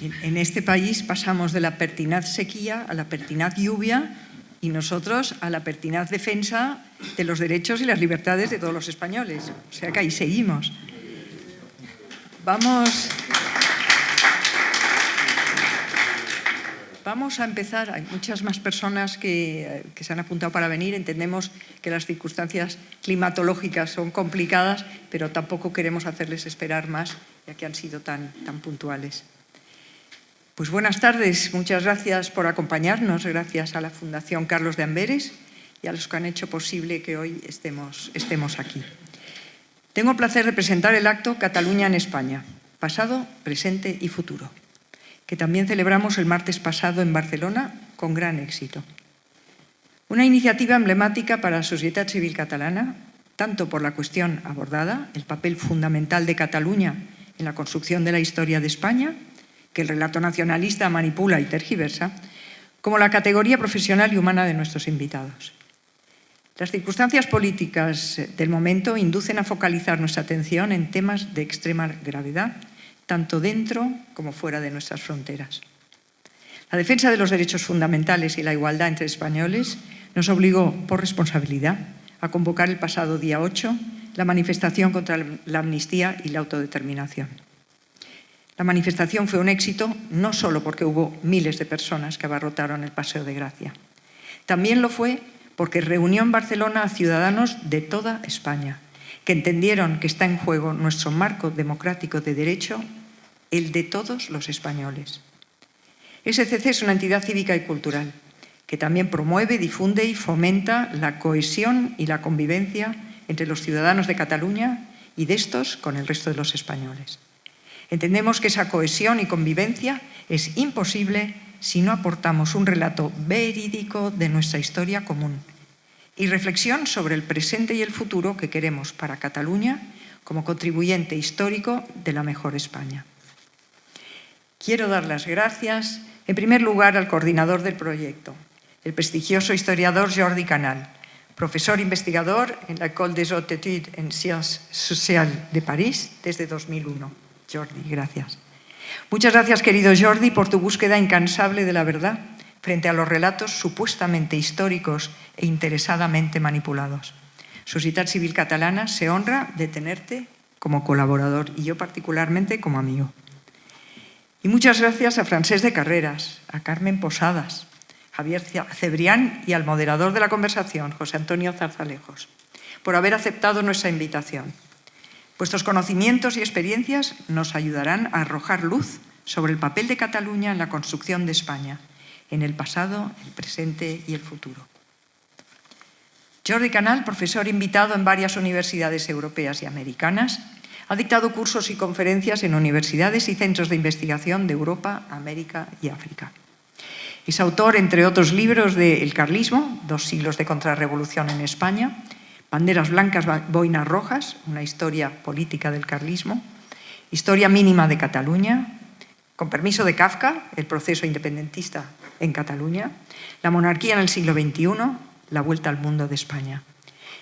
En este país pasamos de la pertinaz sequía a la pertinaz lluvia y nosotros a la pertinaz defensa de los derechos y las libertades de todos los españoles. O sea que ahí seguimos. Vamos a empezar. Hay muchas más personas que se han apuntado para venir. Entendemos que las circunstancias climatológicas son complicadas, pero tampoco queremos hacerles esperar más, ya que han sido tan puntuales. Pues buenas tardes, muchas gracias por acompañarnos, gracias a la Fundación Carlos de Amberes y a los que han hecho posible que hoy estemos aquí. Tengo el placer de presentar el acto Cataluña en España, pasado, presente y futuro, que también celebramos el martes pasado en Barcelona con gran éxito. Una iniciativa emblemática para la sociedad civil catalana, tanto por la cuestión abordada, el papel fundamental de Cataluña en la construcción de la historia de España, que el relato nacionalista manipula y tergiversa, como la categoría profesional y humana de nuestros invitados. Las circunstancias políticas del momento inducen a focalizar nuestra atención en temas de extrema gravedad, tanto dentro como fuera de nuestras fronteras. La defensa de los derechos fundamentales y la igualdad entre españoles nos obligó, por responsabilidad, a convocar el pasado día 8 la manifestación contra la amnistía y la autodeterminación. La manifestación fue un éxito no solo porque hubo miles de personas que abarrotaron el Paseo de Gracia. También lo fue porque reunió en Barcelona a ciudadanos de toda España, que entendieron que está en juego nuestro marco democrático de derecho, el de todos los españoles. SCC es una entidad cívica y cultural que también promueve, difunde y fomenta la cohesión y la convivencia entre los ciudadanos de Cataluña y de estos con el resto de los españoles. Entendemos que esa cohesión y convivencia es imposible si no aportamos un relato verídico de nuestra historia común y reflexión sobre el presente y el futuro que queremos para Cataluña como contribuyente histórico de la mejor España. Quiero dar las gracias, en primer lugar, al coordinador del proyecto, el prestigioso historiador Jordi Canal, profesor investigador en la École des Hautes Études en Sciences Sociales de París desde 2001. Jordi, gracias. Muchas gracias, querido Jordi, por tu búsqueda incansable de la verdad frente a los relatos supuestamente históricos e interesadamente manipulados. Sociedad Civil Catalana se honra de tenerte como colaborador y yo particularmente como amigo. Y muchas gracias a Francesc de Carreras, a Carmen Posadas, Javier Cebrián y al moderador de la conversación, José Antonio Zarzalejos, por haber aceptado nuestra invitación. Vuestros conocimientos y experiencias nos ayudarán a arrojar luz sobre el papel de Cataluña en la construcción de España, en el pasado, el presente y el futuro. Jordi Canal, profesor invitado en varias universidades europeas y americanas, ha dictado cursos y conferencias en universidades y centros de investigación de Europa, América y África. Es autor, entre otros libros, de El carlismo, 2 siglos de contrarrevolución en España, Banderas blancas, boinas rojas, una historia política del carlismo, Historia mínima de Cataluña, Con permiso de Kafka, el proceso independentista en Cataluña, La monarquía en el siglo XXI, La vuelta al mundo de España.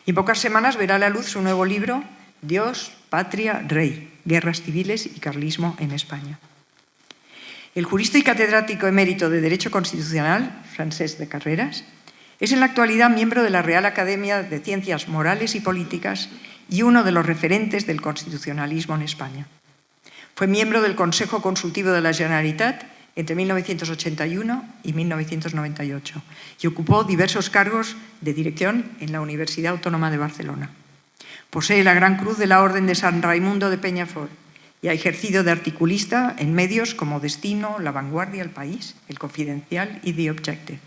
Y en pocas semanas verá a la luz su nuevo libro, Dios, Patria, Rey, guerras civiles y carlismo en España. El jurista y catedrático emérito de Derecho Constitucional, Francesc de Carreras, es en la actualidad miembro de la Real Academia de Ciencias Morales y Políticas y uno de los referentes del constitucionalismo en España. Fue miembro del Consejo Consultivo de la Generalitat entre 1981 y 1998 y ocupó diversos cargos de dirección en la Universidad Autónoma de Barcelona. Posee la Gran Cruz de la Orden de San Raimundo de Peñafort y ha ejercido de articulista en medios como Destino, La Vanguardia, El País, El Confidencial y The Objective.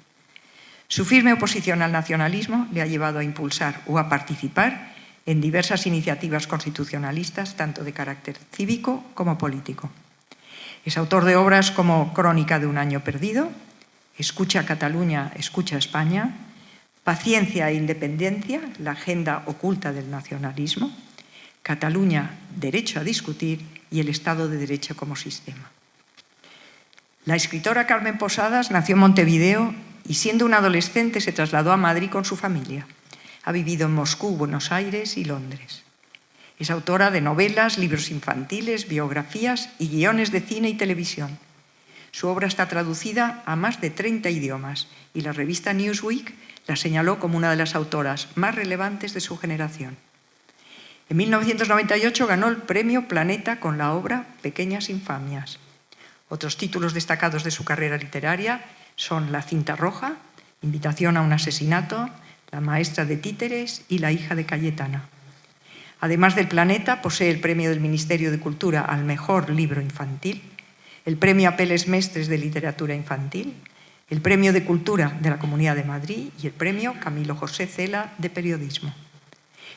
Su firme oposición al nacionalismo le ha llevado a impulsar o a participar en diversas iniciativas constitucionalistas, tanto de carácter cívico como político. Es autor de obras como Crónica de un año perdido, Escucha Cataluña, Escucha España, Paciencia e Independencia, la agenda oculta del nacionalismo, Cataluña, Derecho a discutir y el Estado de Derecho como sistema. La escritora Carmen Posadas nació en Montevideo y siendo una adolescente se trasladó a Madrid con su familia. Ha vivido en Moscú, Buenos Aires y Londres. Es autora de novelas, libros infantiles, biografías y guiones de cine y televisión. Su obra está traducida a más de 30 idiomas y la revista Newsweek la señaló como una de las autoras más relevantes de su generación. En 1998 ganó el Premio Planeta con la obra Pequeñas infamias. Otros títulos destacados de su carrera literaria son La cinta roja, Invitación a un asesinato, La maestra de títeres y La hija de Cayetana. Además del Planeta, posee el Premio del Ministerio de Cultura al mejor libro infantil, el Premio Apeles Mestres de Literatura Infantil, el Premio de Cultura de la Comunidad de Madrid y el Premio Camilo José Cela de Periodismo.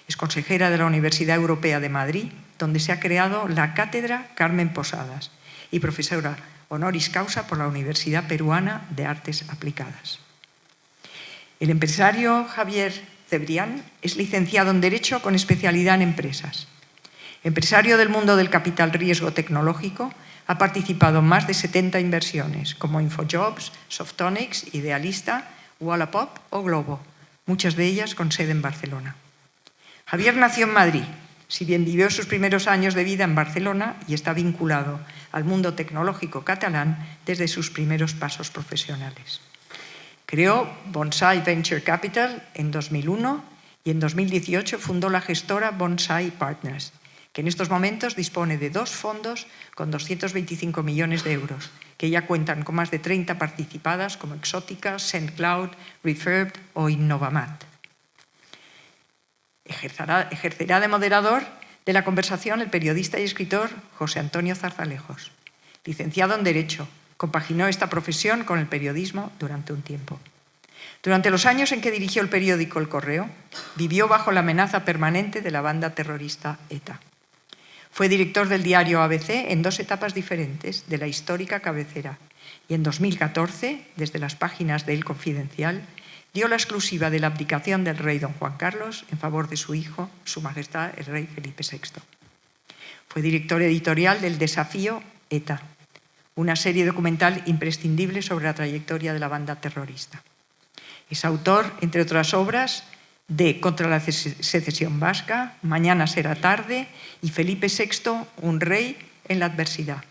Es consejera de la Universidad Europea de Madrid, donde se ha creado la Cátedra Carmen Posadas, y profesora honoris causa por la Universidad Peruana de Artes Aplicadas. El empresario Javier Cebrián es licenciado en Derecho con especialidad en empresas. Empresario del mundo del capital riesgo tecnológico, ha participado en más de 70 inversiones, como Infojobs, Softonics, Idealista, Wallapop o Globo, muchas de ellas con sede en Barcelona. Javier nació en Madrid, si bien vivió sus primeros años de vida en Barcelona y está vinculado al mundo tecnológico catalán desde sus primeros pasos profesionales. Creó Bonsai Venture Capital en 2001 y en 2018 fundó la gestora Bonsai Partners, que en estos momentos dispone de 2 fondos con 225 millones de euros, que ya cuentan con más de 30 participadas como Exótica, SendCloud, Refurbed o Innovamat. Ejercerá de moderador de la conversación el periodista y escritor José Antonio Zarzalejos. Licenciado en Derecho, compaginó esta profesión con el periodismo durante un tiempo. Durante los años en que dirigió el periódico El Correo, vivió bajo la amenaza permanente de la banda terrorista ETA. Fue director del diario ABC en 2 etapas diferentes de la histórica cabecera y en 2014, desde las páginas de El Confidencial, dio la exclusiva de la abdicación del rey don Juan Carlos en favor de su hijo, Su Majestad el Rey Felipe VI. Fue director editorial del Desafío ETA, una serie documental imprescindible sobre la trayectoria de la banda terrorista. Es autor, entre otras obras, de Contra la secesión vasca, Mañana será tarde y Felipe VI, un rey en la adversidad.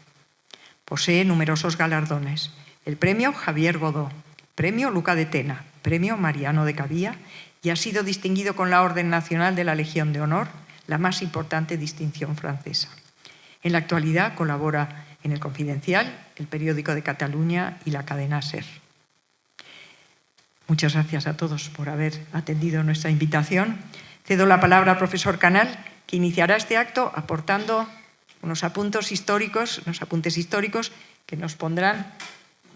Posee numerosos galardones: el Premio Javier Godó, Premio Luca de Tena, Premio Mariano de Cavía, y ha sido distinguido con la Orden Nacional de la Legión de Honor, la más importante distinción francesa. En la actualidad colabora en El Confidencial, el periódico de Cataluña y la cadena SER. Muchas gracias a todos por haber atendido nuestra invitación. Cedo la palabra al profesor Canal, que iniciará este acto aportando unos apuntes históricos que nos pondrán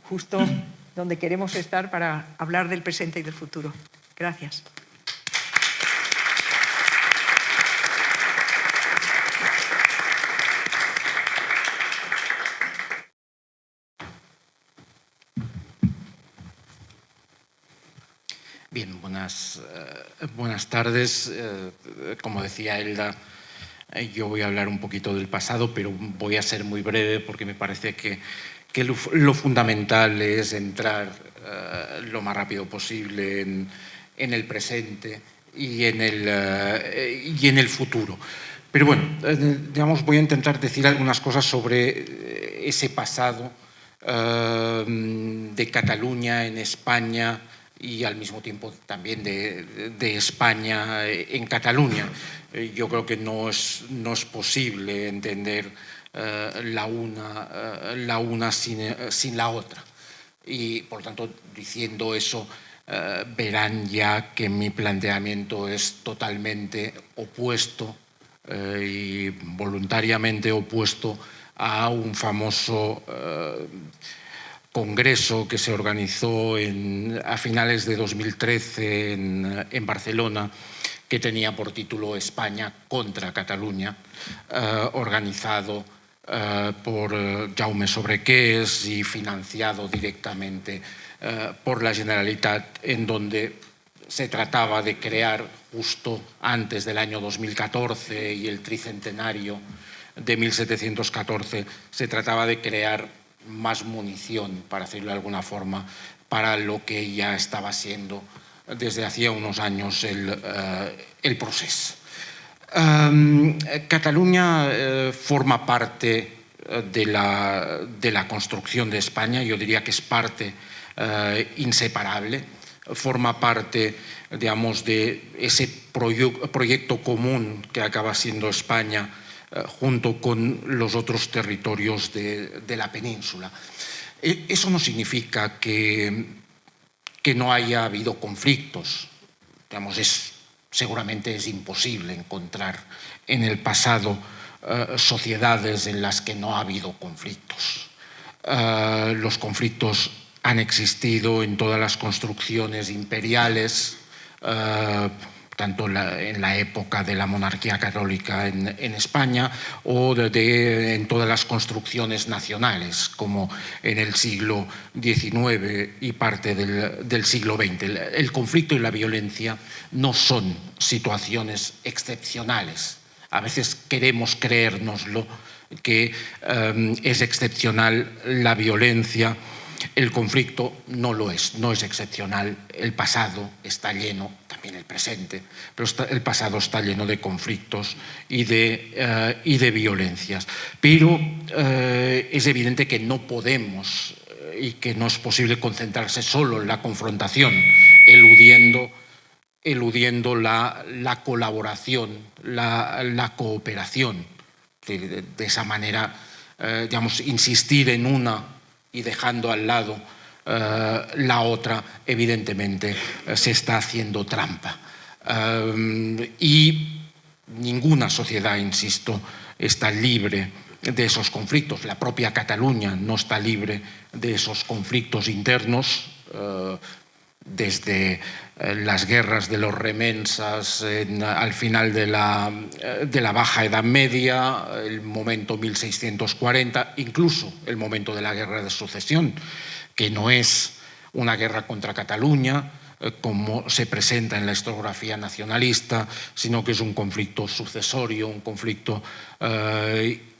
justo donde queremos estar para hablar del presente y del futuro. Gracias. Bien, buenas tardes. Como decía Elda, yo voy a hablar un poquito del pasado, pero voy a ser muy breve porque me parece que lo fundamental es entrar lo más rápido posible en el presente y en el futuro. Pero bueno, digamos, voy a intentar decir algunas cosas sobre ese pasado de Cataluña en España y al mismo tiempo también de España en Cataluña. Yo creo que no es posible entender la una sin la otra. Y, por tanto, diciendo eso, verán ya que mi planteamiento es totalmente opuesto y voluntariamente opuesto a un famoso congreso que se organizó a finales de 2013 en Barcelona, que tenía por título España contra Cataluña, organizado por Jaume Sobrequés y financiado directamente por la Generalitat, en donde se trataba de crear, justo antes del año 2014 y el tricentenario de 1714, se trataba de crear más munición, para decirlo de alguna forma, para lo que ya estaba siendo desde hacía unos años el proceso. Cataluña forma parte de la construcción de España. Yo diría que es parte inseparable, forma parte, digamos, de ese proyecto común que acaba siendo España junto con los otros territorios de la península. Eso no significa que no haya habido conflictos. Digamos, seguramente es imposible encontrar en el pasado sociedades en las que no ha habido conflictos. Los conflictos han existido en todas las construcciones imperiales, tanto en la época de la monarquía católica en España o en todas las construcciones nacionales, como en el siglo XIX y parte del siglo XX. El conflicto y la violencia no son situaciones excepcionales. A veces queremos creérnoslo, que es excepcional la violencia. El conflicto no lo es, no es excepcional. El pasado está lleno, también el presente, pero el pasado está lleno de conflictos y de violencias. Pero es evidente que no podemos y que no es posible concentrarse solo en la confrontación, eludiendo la colaboración, la cooperación. De esa manera, digamos, insistir en una y dejando al lado la otra, evidentemente se está haciendo trampa. Y ninguna sociedad, insisto, está libre de esos conflictos. La propia Cataluña no está libre de esos conflictos internos, desde las guerras de los remensas al final de la Baja Edad Media, el momento 1640, incluso el momento de la Guerra de Sucesión, que no es una guerra contra Cataluña, como se presenta en la historiografía nacionalista, sino que es un conflicto sucesorio, un conflicto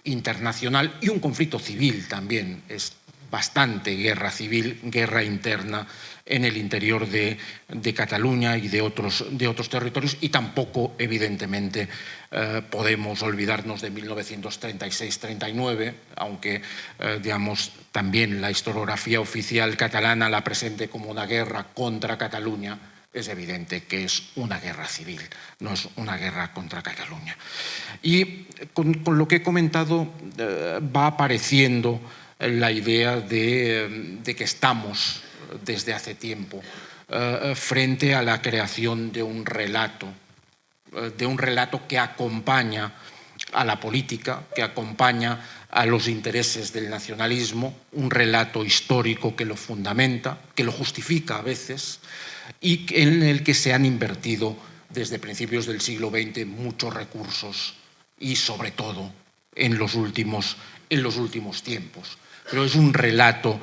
internacional y un conflicto civil también. Es bastante guerra civil, guerra interna en el interior de Cataluña y de otros territorios, y tampoco, evidentemente, podemos olvidarnos de 1936-39, aunque, digamos, también la historiografía oficial catalana la presente como una guerra contra Cataluña. Es evidente que es una guerra civil, no es una guerra contra Cataluña. Y con lo que he comentado va apareciendo la idea de que estamos desde hace tiempo frente a la creación de un relato que acompaña a la política, que acompaña a los intereses del nacionalismo, un relato histórico que lo fundamenta, que lo justifica a veces, y en el que se han invertido desde principios del siglo XX muchos recursos y, sobre todo, en los últimos tiempos. Pero es un relato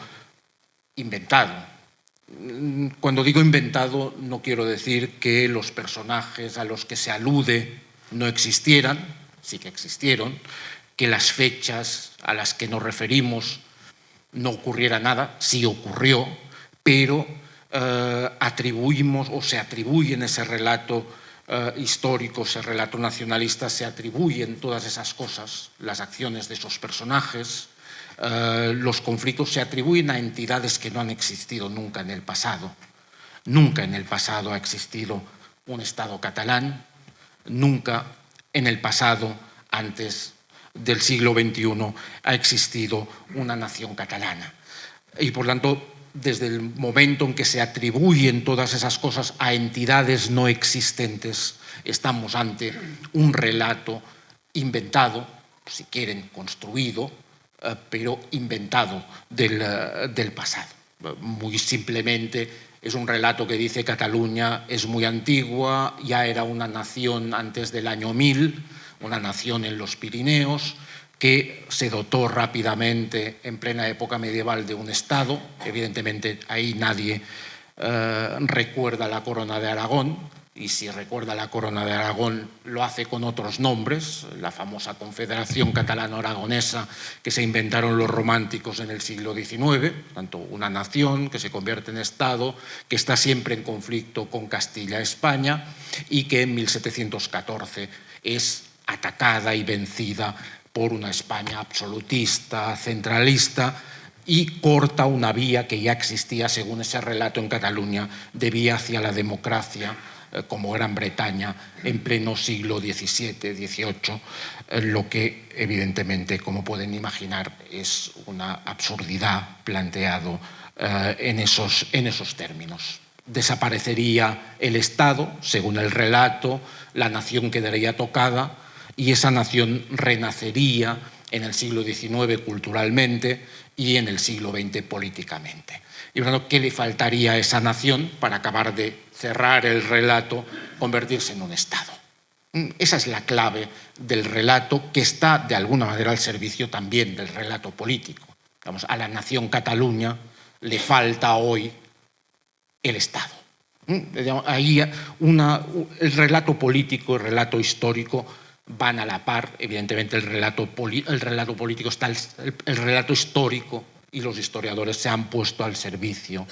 inventado. Cuando digo inventado, no quiero decir que los personajes a los que se alude no existieran, sí que existieron, que las fechas a las que nos referimos no ocurriera nada, sí ocurrió, pero atribuimos o se atribuyen ese relato histórico, ese relato nacionalista, se atribuyen todas esas cosas, las acciones de esos personajes, los conflictos se atribuyen a entidades que no han existido nunca en el pasado. Nunca en el pasado ha existido un Estado catalán, nunca en el pasado, antes del siglo XXI, ha existido una nación catalana. Y, por tanto, desde el momento en que se atribuyen todas esas cosas a entidades no existentes, estamos ante un relato inventado, si quieren, construido, pero inventado del pasado. Muy simplemente es un relato que dice Cataluña es muy antigua, ya era una nación antes del año 1000, una nación en los Pirineos, que se dotó rápidamente en plena época medieval de un Estado. Evidentemente ahí nadie recuerda la Corona de Aragón, y si recuerda la Corona de Aragón lo hace con otros nombres, la famosa Confederación Catalano-Aragonesa que se inventaron los románticos en el siglo XIX, tanto una nación que se convierte en Estado, que está siempre en conflicto con Castilla-España y que en 1714 es atacada y vencida por una España absolutista, centralista, y corta una vía que ya existía, según ese relato en Cataluña, de vía hacia la democracia, como Gran Bretaña en pleno siglo XVII, XVIII, lo que evidentemente, como pueden imaginar, es una absurdidad planteado en esos términos. Desaparecería el Estado, según el relato, la nación quedaría tocada y esa nación renacería en el siglo XIX culturalmente y en el siglo XX políticamente. Y bueno, ¿qué le faltaría a esa nación para acabar de cerrar el relato, convertirse en un Estado? Esa es la clave del relato, que está de alguna manera al servicio también del relato político. Digamos, a la nación Cataluña le falta hoy el Estado. Ahí el relato político y el relato histórico van a la par. Evidentemente el relato político está, el relato histórico y los historiadores se han puesto al servicio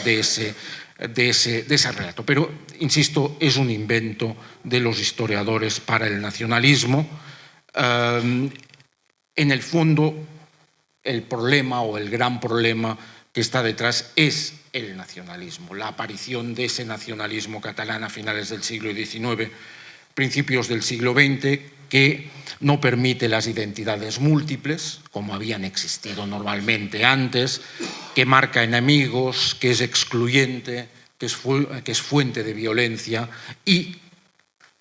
de ese relato. Pero, insisto, es un invento de los historiadores para el nacionalismo. En el fondo, el problema o el gran problema que está detrás es el nacionalismo, la aparición de ese nacionalismo catalán a finales del siglo XIX, principios del siglo XX, que no permite las identidades múltiples, como habían existido normalmente antes, que marca enemigos, que es excluyente, que es fuente de violencia y,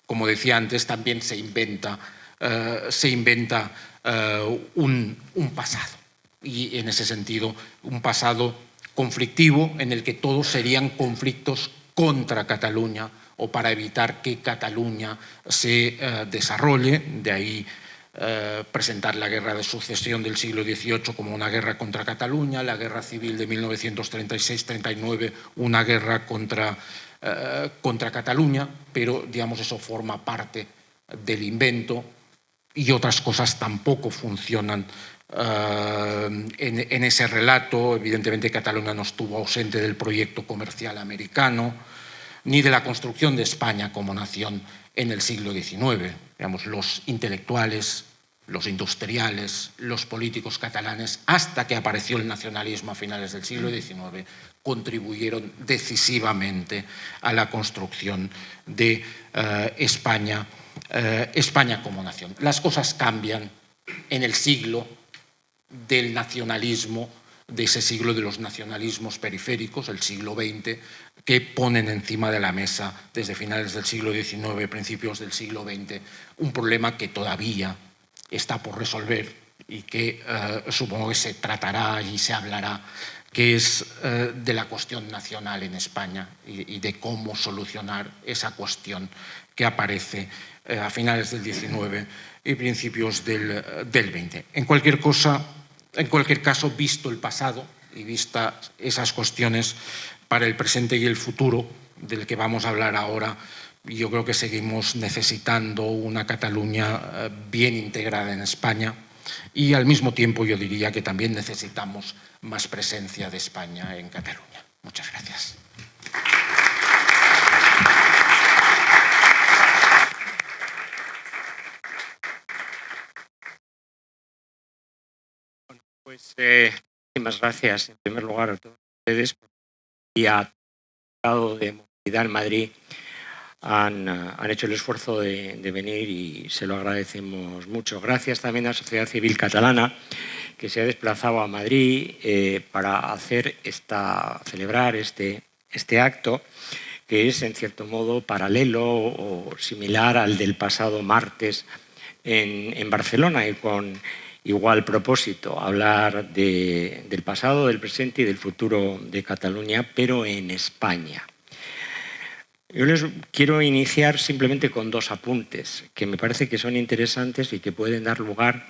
como decía antes, también se inventa un pasado. Y en ese sentido, un pasado conflictivo en el que todos serían conflictos contra Cataluña o para evitar que Cataluña se desarrolle. De ahí presentar la guerra de sucesión del siglo XVIII como una guerra contra Cataluña, la guerra civil de 1936-39, una guerra contra Cataluña, pero digamos eso forma parte del invento y otras cosas tampoco funcionan en ese relato. Evidentemente Cataluña no estuvo ausente del proyecto comercial americano ni de la construcción de España como nación en el siglo XIX. Digamos, los intelectuales, los industriales, los políticos catalanes, hasta que apareció el nacionalismo a finales del siglo XIX, contribuyeron decisivamente a la construcción de España como nación. Las cosas cambian en el siglo del nacionalismo, de ese siglo de los nacionalismos periféricos, el siglo XX, que ponen encima de la mesa desde finales del siglo XIX, principios del siglo XX, un problema que todavía está por resolver y que supongo que se tratará y se hablará, que es de la cuestión nacional en España y de cómo solucionar esa cuestión que aparece a finales del XIX y principios del XX. En cualquier caso, visto el pasado y vistas esas cuestiones, para el presente y el futuro, del que vamos a hablar ahora, yo creo que seguimos necesitando una Cataluña bien integrada en España y al mismo tiempo yo diría que también necesitamos más presencia de España en Cataluña. Muchas gracias. Pues muchísimas gracias en primer lugar a todos ustedes y a Estado de Movilidad en Madrid han hecho el esfuerzo de venir y se lo agradecemos mucho. Gracias también a la sociedad civil catalana que se ha desplazado a Madrid para celebrar este acto, que es en cierto modo paralelo o similar al del pasado martes en Barcelona, y con igual propósito: hablar del pasado, del presente y del futuro de Cataluña, pero en España. Yo les quiero iniciar simplemente con dos apuntes que me parece que son interesantes y que pueden dar lugar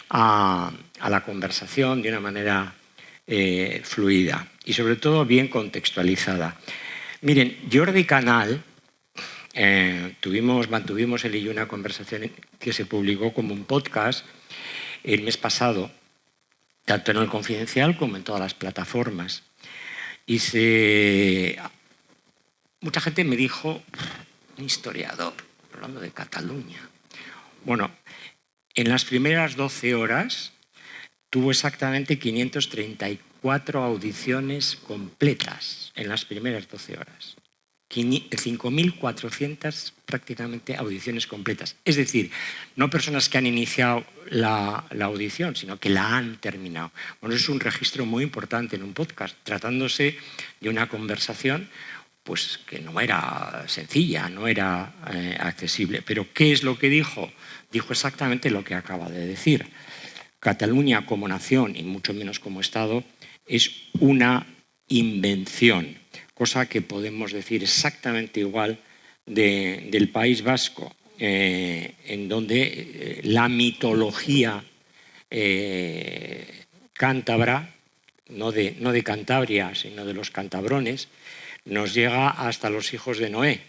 a la conversación de una manera fluida y sobre todo bien contextualizada. Miren, Jordi Canal, mantuvimos él y yo una conversación que se publicó como un podcast el mes pasado, tanto en El Confidencial como en todas las plataformas. Y mucha gente me dijo, un historiador hablando de Cataluña. Bueno, En las primeras 12 horas tuvo exactamente 534 audiciones completas en las primeras 12 horas. 5.400 prácticamente audiciones completas. Es decir, no personas que han iniciado la audición, sino que la han terminado. Bueno, es un registro muy importante en un podcast, tratándose de una conversación pues, que no era sencilla, no era accesible. Pero ¿qué es lo que dijo? Dijo exactamente lo que acaba de decir. Cataluña como nación, y mucho menos como Estado, es una invención, cosa que podemos decir exactamente igual del País Vasco, en donde la mitología cántabra, no de Cantabria, sino de los cantabrones, nos llega hasta los hijos de Noé.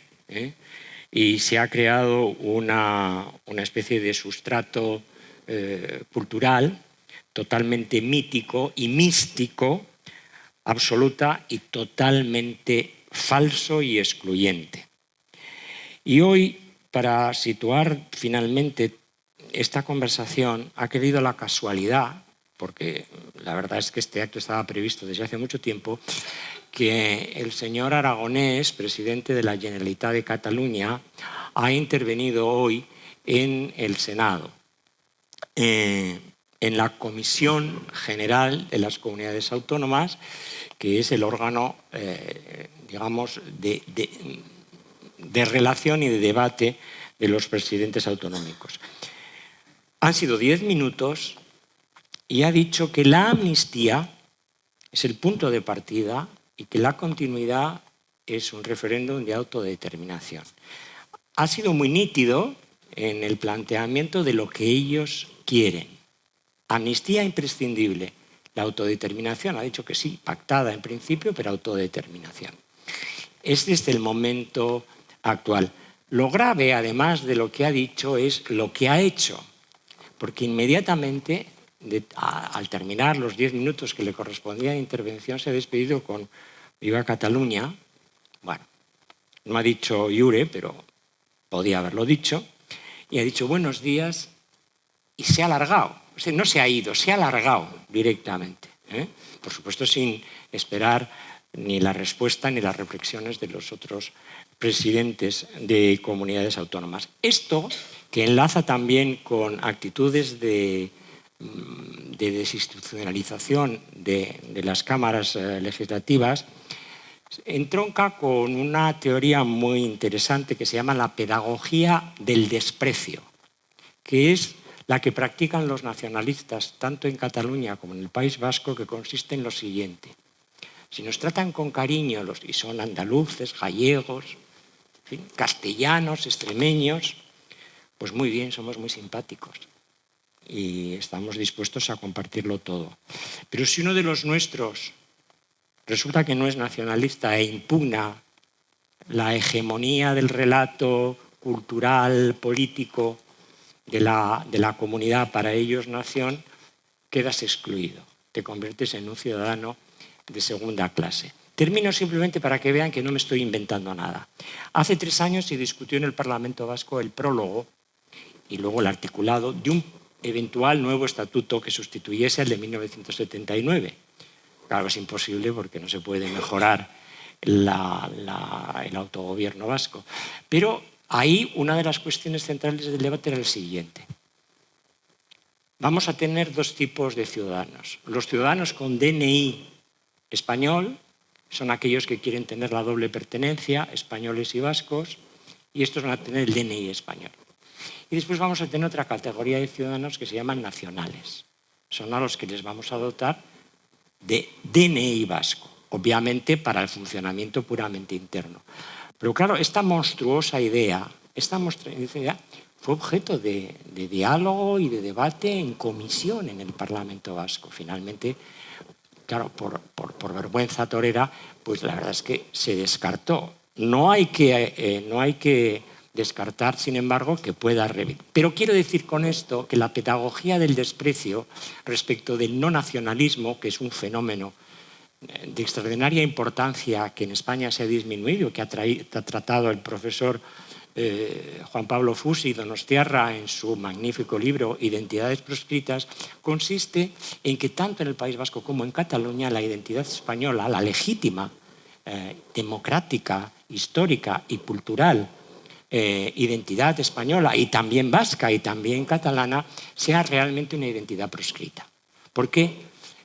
Y se ha creado una especie de sustrato cultural totalmente mítico y místico, absoluta y totalmente falso y excluyente. Y hoy, para situar finalmente esta conversación, ha querido la casualidad, porque la verdad es que este acto estaba previsto desde hace mucho tiempo, que el señor Aragonés, presidente de la Generalitat de Cataluña, ha intervenido hoy en el Senado, en la Comisión General de las Comunidades Autónomas, que es el órgano, digamos, de relación y de debate de los presidentes autonómicos. Han sido 10 minutos y ha dicho que la amnistía es el punto de partida y que la continuidad es un referéndum de autodeterminación. Ha sido muy nítido en el planteamiento de lo que ellos quieren. Amnistía imprescindible. La autodeterminación, ha dicho que sí, pactada en principio, pero autodeterminación. Este es el momento actual. Lo grave, además de lo que ha dicho, es lo que ha hecho, porque inmediatamente, al terminar los 10 minutos que le correspondía de intervención, se ha despedido con Viva Cataluña. Bueno, no ha dicho iure, pero podía haberlo dicho, y ha dicho buenos días y se ha alargado. O sea, no se ha ido, se ha alargado directamente. Por supuesto, sin esperar ni la respuesta ni las reflexiones de los otros presidentes de comunidades autónomas. Esto, que enlaza también con actitudes de desinstitucionalización de las cámaras legislativas, entronca con una teoría muy interesante que se llama la pedagogía del desprecio, que es la que practican los nacionalistas, tanto en Cataluña como en el País Vasco, que consiste en lo siguiente. Si nos tratan con cariño, y son andaluces, gallegos, en fin, castellanos, extremeños, pues muy bien, somos muy simpáticos y estamos dispuestos a compartirlo todo. Pero si uno de los nuestros resulta que no es nacionalista e impugna la hegemonía del relato cultural, político de la comunidad, para ellos nación, quedas excluido. Te conviertes en un ciudadano de segunda clase. Termino simplemente para que vean que no me estoy inventando nada. Hace 3 años se discutió en el Parlamento Vasco el prólogo y luego el articulado de un eventual nuevo estatuto que sustituyese al de 1979. Claro, es imposible porque no se puede mejorar el autogobierno vasco. Pero ahí una de las cuestiones centrales del debate era el siguiente. Vamos a tener 2 tipos de ciudadanos. Los ciudadanos con DNI español son aquellos que quieren tener la doble pertenencia, españoles y vascos, y estos van a tener el DNI español. Y después vamos a tener otra categoría de ciudadanos que se llaman nacionales. Son a los que les vamos a dotar de DNI vasco, obviamente para el funcionamiento puramente interno. Pero claro, esta monstruosa idea fue objeto de diálogo y de debate en comisión en el Parlamento Vasco. Finalmente, claro, por vergüenza torera, pues la verdad es que se descartó. No hay que descartar, sin embargo, que pueda revivir. Pero quiero decir con esto que la pedagogía del desprecio respecto del no nacionalismo, que es un fenómeno de extraordinaria importancia que en España se ha disminuido, que ha tratado el profesor Juan Pablo Fusi Donostiarra en su magnífico libro Identidades proscritas, consiste en que tanto en el País Vasco como en Cataluña la identidad española, la legítima, democrática, histórica y cultural identidad española y también vasca y también catalana sea realmente una identidad proscrita. ¿Por qué?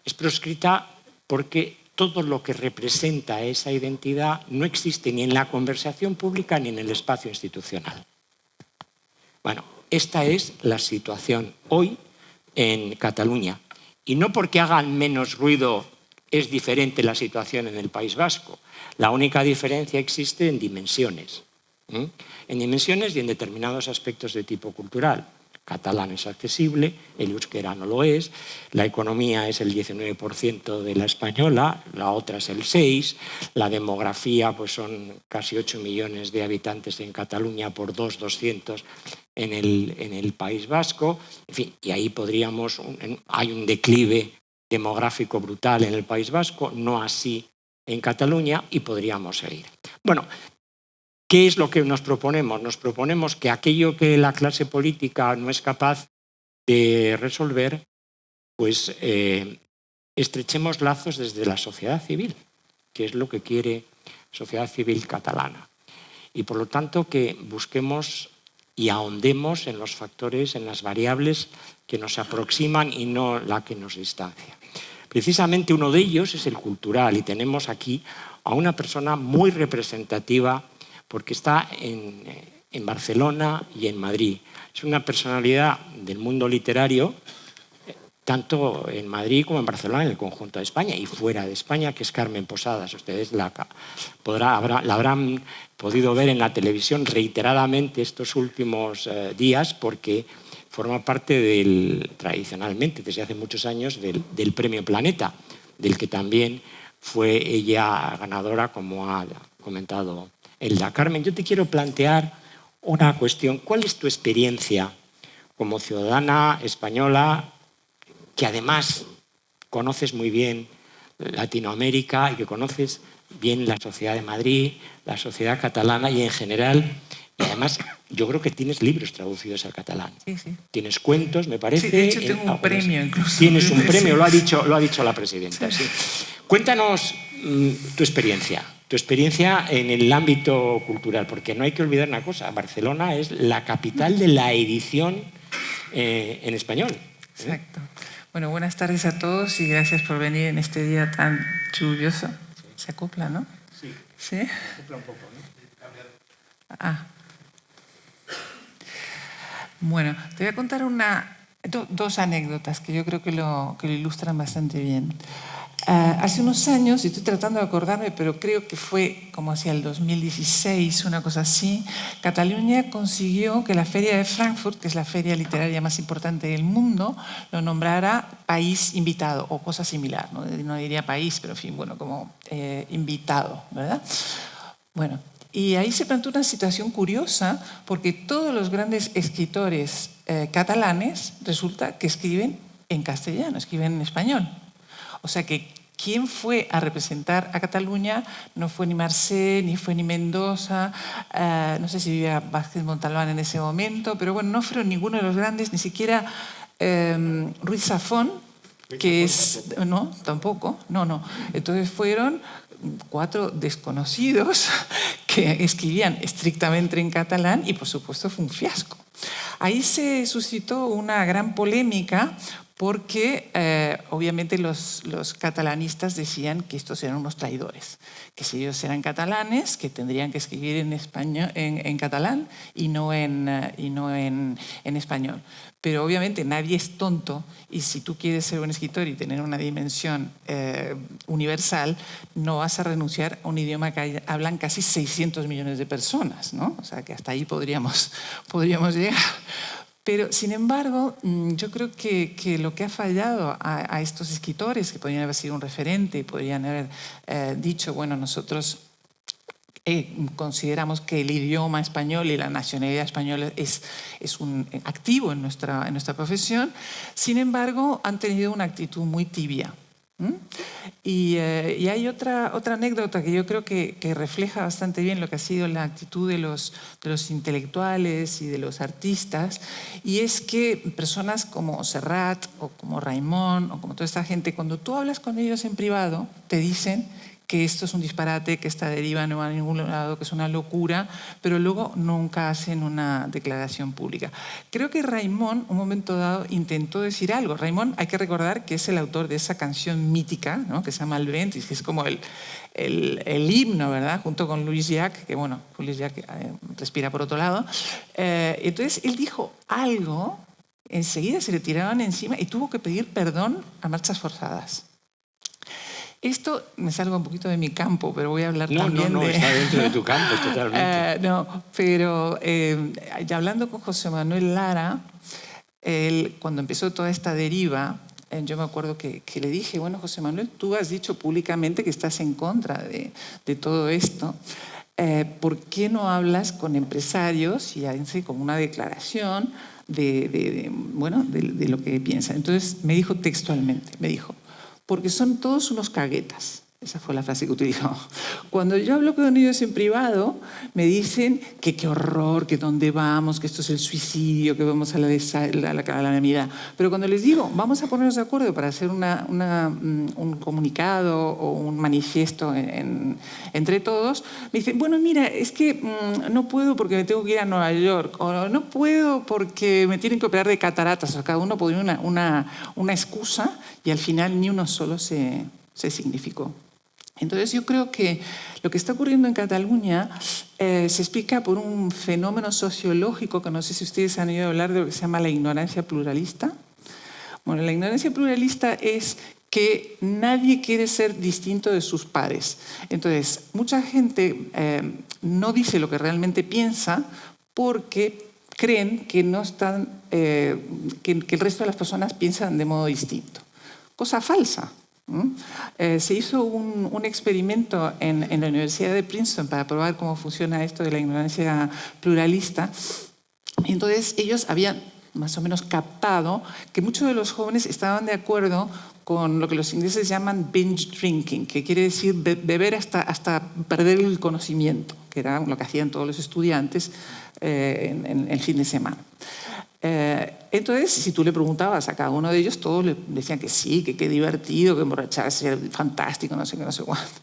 Es proscrita porque todo lo que representa esa identidad no existe ni en la conversación pública ni en el espacio institucional. Bueno, esta es la situación hoy en Cataluña. Y no porque hagan menos ruido es diferente la situación en el País Vasco. La única diferencia existe en dimensiones. En dimensiones y en determinados aspectos de tipo cultural. Catalán es accesible, el euskera no lo es, la economía es el 19% de la española, la otra es el 6%, la demografía pues son casi 8 millones de habitantes en Cataluña por 200 en el País Vasco, en fin, y ahí podríamos, hay un declive demográfico brutal en el País Vasco, no así en Cataluña, y podríamos seguir. Bueno, ¿qué es lo que nos proponemos? Nos proponemos que aquello que la clase política no es capaz de resolver, pues estrechemos lazos desde la sociedad civil, que es lo que quiere la sociedad civil catalana. Y por lo tanto que busquemos y ahondemos en los factores, en las variables que nos aproximan y no la que nos distancia. Precisamente uno de ellos es el cultural, y tenemos aquí a una persona muy representativa porque está en Barcelona y en Madrid. Es una personalidad del mundo literario, tanto en Madrid como en Barcelona, en el conjunto de España y fuera de España, que es Carmen Posadas. Ustedes la habrán podido ver en la televisión reiteradamente estos últimos días porque forma parte tradicionalmente, desde hace muchos años, del Premio Planeta, del que también fue ella ganadora, como ha comentado Elda. Carmen, yo te quiero plantear una cuestión. ¿Cuál es tu experiencia como ciudadana española que además conoces muy bien Latinoamérica y que conoces bien la sociedad de Madrid, la sociedad catalana y en general? Y además yo creo que tienes libros traducidos al catalán. Sí, sí. Tienes cuentos, me parece. Sí, de hecho tengo un premio incluso. Tienes un premio, sí. lo ha dicho la presidenta. Sí. Cuéntanos tu experiencia en el ámbito cultural, porque no hay que olvidar una cosa, Barcelona es la capital de la edición en español. Exacto. Bueno, buenas tardes a todos y gracias por venir en este día tan lluvioso. ¿Se acopla, no? Sí. ¿Sí? Se acopla un poco, ¿no? Ah. Bueno, te voy a contar dos anécdotas que yo creo que lo ilustran bastante bien. Hace unos años, y estoy tratando de acordarme, pero creo que fue como hacia el 2016, una cosa así, Cataluña consiguió que la Feria de Frankfurt, que es la feria literaria más importante del mundo, lo nombrara país invitado o cosa similar. No diría país, pero en fin, bueno, como invitado, ¿verdad? Bueno, y ahí se planteó una situación curiosa porque todos los grandes escritores catalanes resulta que escriben en castellano, escriben en español. O sea que quien fue a representar a Cataluña no fue ni Marcé, ni fue ni Mendoza, no sé si vivía Vázquez Montalbán en ese momento, pero bueno, no fueron ninguno de los grandes, ni siquiera Ruiz Zafón, que es... No, tampoco, no. Entonces fueron 4 desconocidos que escribían estrictamente en catalán y por supuesto fue un fiasco. Ahí se suscitó una gran polémica porque obviamente los catalanistas decían que estos eran unos traidores, que si ellos eran catalanes, que tendrían que escribir en catalán y no en español. Pero obviamente nadie es tonto y si tú quieres ser un escritor y tener una dimensión universal, no vas a renunciar a un idioma que hablan casi 600 millones de personas, ¿no? O sea que hasta ahí podríamos llegar. Pero, sin embargo, yo creo que lo que ha fallado a estos escritores, que podrían haber sido un referente, podrían haber dicho, bueno, nosotros consideramos que el idioma español y la nacionalidad española es un activo en nuestra profesión, sin embargo, han tenido una actitud muy tibia. ¿Mm? Y hay otra anécdota que yo creo que refleja bastante bien lo que ha sido la actitud de los intelectuales y de los artistas, y es que personas como Serrat o como Raimon o como toda esta gente, cuando tú hablas con ellos en privado, te dicen que esto es un disparate, que esta deriva no va a ningún lado, que es una locura, pero luego nunca hacen una declaración pública. Creo que Raimon, un momento dado, intentó decir algo. Raimon, hay que recordar que es el autor de esa canción mítica, ¿no?, que se llama El Ventis, que es como el himno, ¿verdad?, junto con Louis Jacques, que bueno, Louis Jacques respira por otro lado. Entonces, él dijo algo, enseguida se le tiraban encima y tuvo que pedir perdón a Marchas Forzadas. Esto me salgo un poquito de mi campo, pero voy a hablar también No, de... está dentro de tu campo, totalmente. No, pero ya hablando con José Manuel Lara, él, cuando empezó toda esta deriva, yo me acuerdo que le dije, bueno, José Manuel, tú has dicho públicamente que estás en contra de todo esto. ¿Por qué no hablas con empresarios y háganse como una declaración de lo que piensan? Entonces me dijo textualmente, me dijo, porque son todos unos caguetas. Esa fue la frase que utilizó. Cuando yo hablo con ellos en privado, me dicen que qué horror, que dónde vamos, que esto es el suicidio, que vamos a la calamidad. Pero cuando les digo, vamos a ponernos de acuerdo para hacer un comunicado o un manifiesto entre todos, me dicen, bueno, mira, es que no puedo porque me tengo que ir a Nueva York, o no puedo porque me tienen que operar de cataratas. O sea, cada uno ponía una excusa y al final ni uno solo se significó. Entonces yo creo que lo que está ocurriendo en Cataluña se explica por un fenómeno sociológico que no sé si ustedes han oído hablar de lo que se llama la ignorancia pluralista. Bueno, la ignorancia pluralista es que nadie quiere ser distinto de sus pares. Entonces, mucha gente no dice lo que realmente piensa porque creen que, que el resto de las personas piensan de modo distinto. Cosa falsa. Se hizo un experimento en la Universidad de Princeton para probar cómo funciona esto de la ignorancia pluralista. Y entonces ellos habían más o menos captado que muchos de los jóvenes estaban de acuerdo con lo que los ingleses llaman binge drinking, que quiere decir beber hasta perder el conocimiento, que era lo que hacían todos los estudiantes en el fin de semana. Entonces, si tú le preguntabas a cada uno de ellos, todos le decían que sí, que qué divertido, que emborracharse era fantástico, no sé qué, no sé cuánto.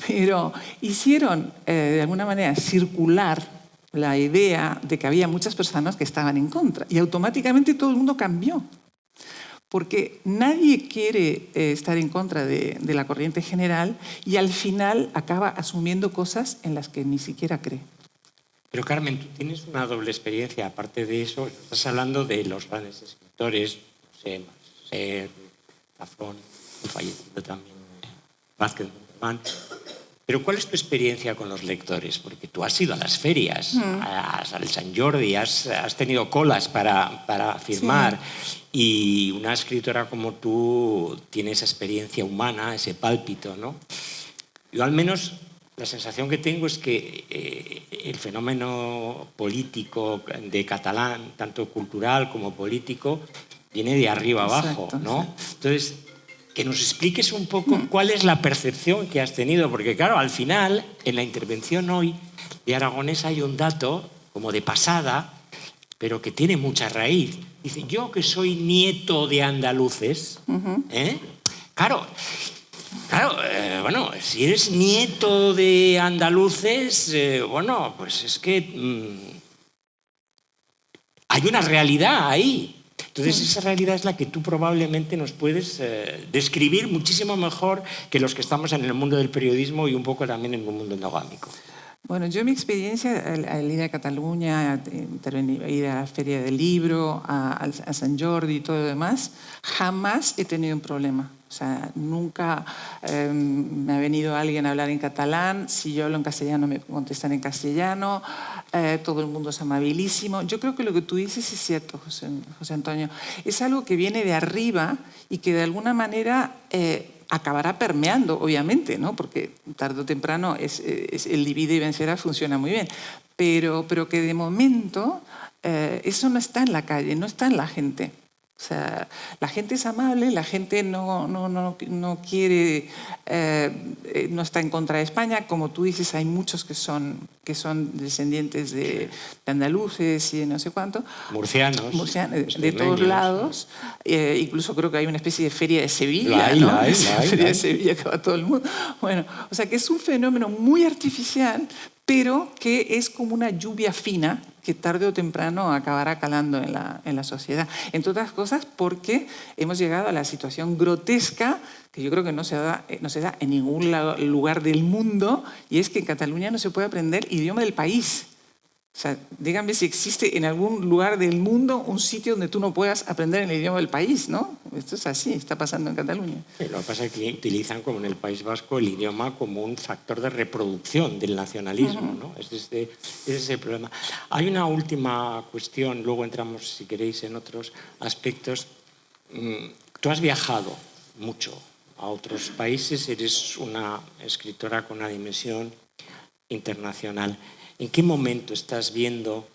Pero hicieron, de alguna manera, circular la idea de que había muchas personas que estaban en contra. Y automáticamente todo el mundo cambió. Porque nadie quiere estar en contra de la corriente general y al final acaba asumiendo cosas en las que ni siquiera cree. Pero Carmen, tú tienes una doble experiencia. Aparte de eso, estás hablando de los grandes escritores, José Marcel, Zafón, el fallecido también Vázquez Montalbán. Pero ¿cuál es tu experiencia con los lectores? Porque tú has ido a las ferias, al Sant Jordi, has tenido colas para firmar. Sí. Y una escritora como tú tiene esa experiencia humana, ese pálpito, ¿no? Yo al menos la sensación que tengo es que el fenómeno político de catalán, tanto cultural como político, viene de arriba abajo, ¿no? Entonces, que nos expliques un poco cuál es la percepción que has tenido, porque claro, al final, en la intervención hoy de Aragonés hay un dato como de pasada, pero que tiene mucha raíz. Dice, yo que soy nieto de andaluces, Claro, bueno, si eres nieto de andaluces, bueno, pues es que hay una realidad ahí. Entonces esa realidad es la que tú probablemente nos puedes describir muchísimo mejor que los que estamos en el mundo del periodismo y un poco también en el mundo endogámico. Bueno, yo mi experiencia al ir a Cataluña, a ir a la Feria del Libro, a Sant Jordi y todo lo demás, jamás he tenido un problema. O sea, nunca me ha venido alguien a hablar en catalán. Si yo hablo en castellano, me contestan en castellano. Todo el mundo es amabilísimo. Yo creo que lo que tú dices es cierto, José Antonio. Es algo que viene de arriba y que de alguna manera acabará permeando, obviamente, ¿no? Porque tarde o temprano el divide y vencerá funciona muy bien. Pero que de momento eso no está en la calle, no está en la gente. O sea, la gente es amable, la gente no quiere, no está en contra de España. Como tú dices, hay muchos que son descendientes de andaluces y de no sé cuánto. Murcianos. De todos lados. Incluso creo que hay una especie de feria de Sevilla, la hay, ¿no? la hay. Feria de Sevilla que va todo el mundo. Bueno, o sea que es un fenómeno muy artificial, pero que es como una lluvia fina que tarde o temprano acabará calando en la sociedad. Entre otras cosas porque hemos llegado a la situación grotesca que yo creo que no se da en ningún lugar del mundo, y es que en Cataluña no se puede aprender idioma del país. O sea, díganme si existe en algún lugar del mundo un sitio donde tú no puedas aprender el idioma del país, ¿no? Esto es así, está pasando en Cataluña. Lo que pasa es que utilizan, como en el País Vasco, el idioma como un factor de reproducción del nacionalismo, ¿no? Ese es el problema. Hay una última cuestión, luego entramos, si queréis, en otros aspectos. Tú has viajado mucho a otros países, eres una escritora con una dimensión internacional. ¿En qué momento estás viendo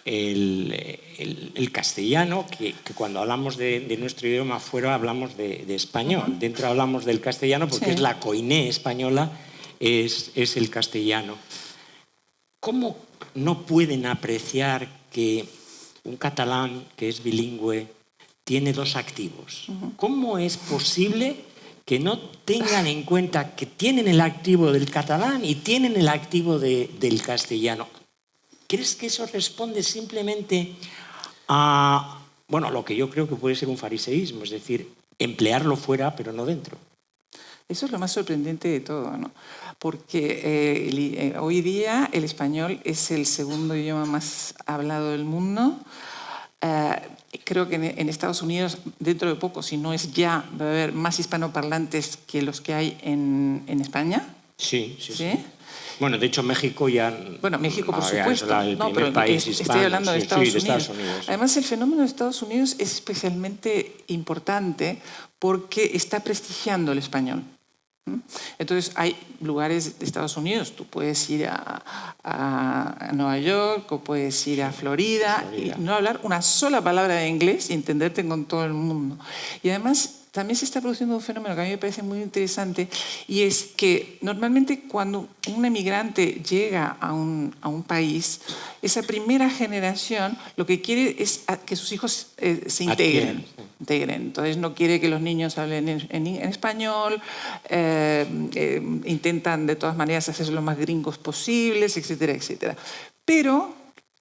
el castellano, que cuando hablamos de nuestro idioma fuera hablamos de español? Dentro hablamos del castellano porque es la koiné española, es el castellano. ¿Cómo no pueden apreciar que un catalán que es bilingüe tiene dos activos? ¿Cómo es posible que no tengan en cuenta que tienen el activo del catalán y tienen el activo del castellano? ¿Crees que eso responde simplemente a lo que yo creo que puede ser un fariseísmo, es decir, emplearlo fuera pero no dentro? Eso es lo más sorprendente de todo, ¿no? Porque hoy día el español es el segundo idioma más hablado del mundo. Creo que en Estados Unidos, dentro de poco, si no es ya, va a haber más hispanoparlantes que los que hay en España. Sí. Bueno, de hecho, México ya... Bueno, México, por supuesto. El primer país hispano. Estoy hablando de Estados Unidos. Además, el fenómeno de Estados Unidos es especialmente importante porque está prestigiando el español. Entonces, hay lugares de Estados Unidos, tú puedes ir a Nueva York o puedes ir a Florida y no hablar una sola palabra de inglés y entenderte con todo el mundo. Y además, también se está produciendo un fenómeno que a mí me parece muy interesante, y es que normalmente cuando un emigrante llega a un país, esa primera generación lo que quiere es que sus hijos se integren. Entonces no quiere que los niños hablen en español, intentan de todas maneras hacerse lo más gringos posibles, etcétera, etcétera. Pero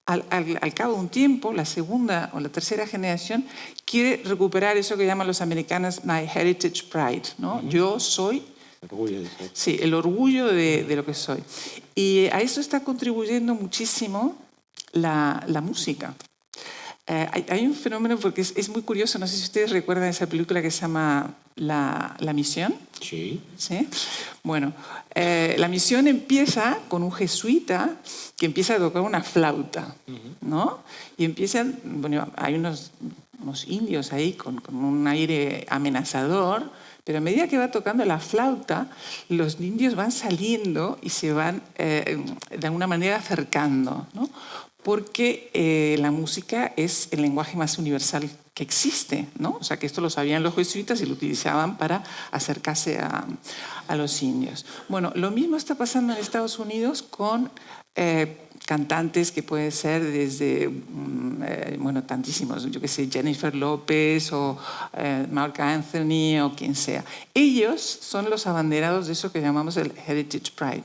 al cabo de un tiempo, la segunda o la tercera generación quiere recuperar eso que llaman los americanos my heritage pride, ¿no? Yo soy... Orgullo de ser. Sí, el orgullo de lo que soy. Y a eso está contribuyendo muchísimo la música. Hay un fenómeno, porque es muy curioso, no sé si ustedes recuerdan esa película que se llama La Misión. Sí. ¿Sí? Bueno, La Misión empieza con un jesuita que empieza a tocar una flauta, ¿no? Y empiezan, hay unos indios ahí con un aire amenazador, pero a medida que va tocando la flauta, los indios van saliendo y se van de alguna manera acercando, ¿no? Porque la música es el lenguaje más universal que existe, ¿no? O sea, que esto lo sabían los jesuitas y lo utilizaban para acercarse a los indios. Bueno, lo mismo está pasando en Estados Unidos con cantantes que pueden ser desde, tantísimos, yo qué sé, Jennifer López o Marc Anthony o quien sea. Ellos son los abanderados de eso que llamamos el Heritage Pride.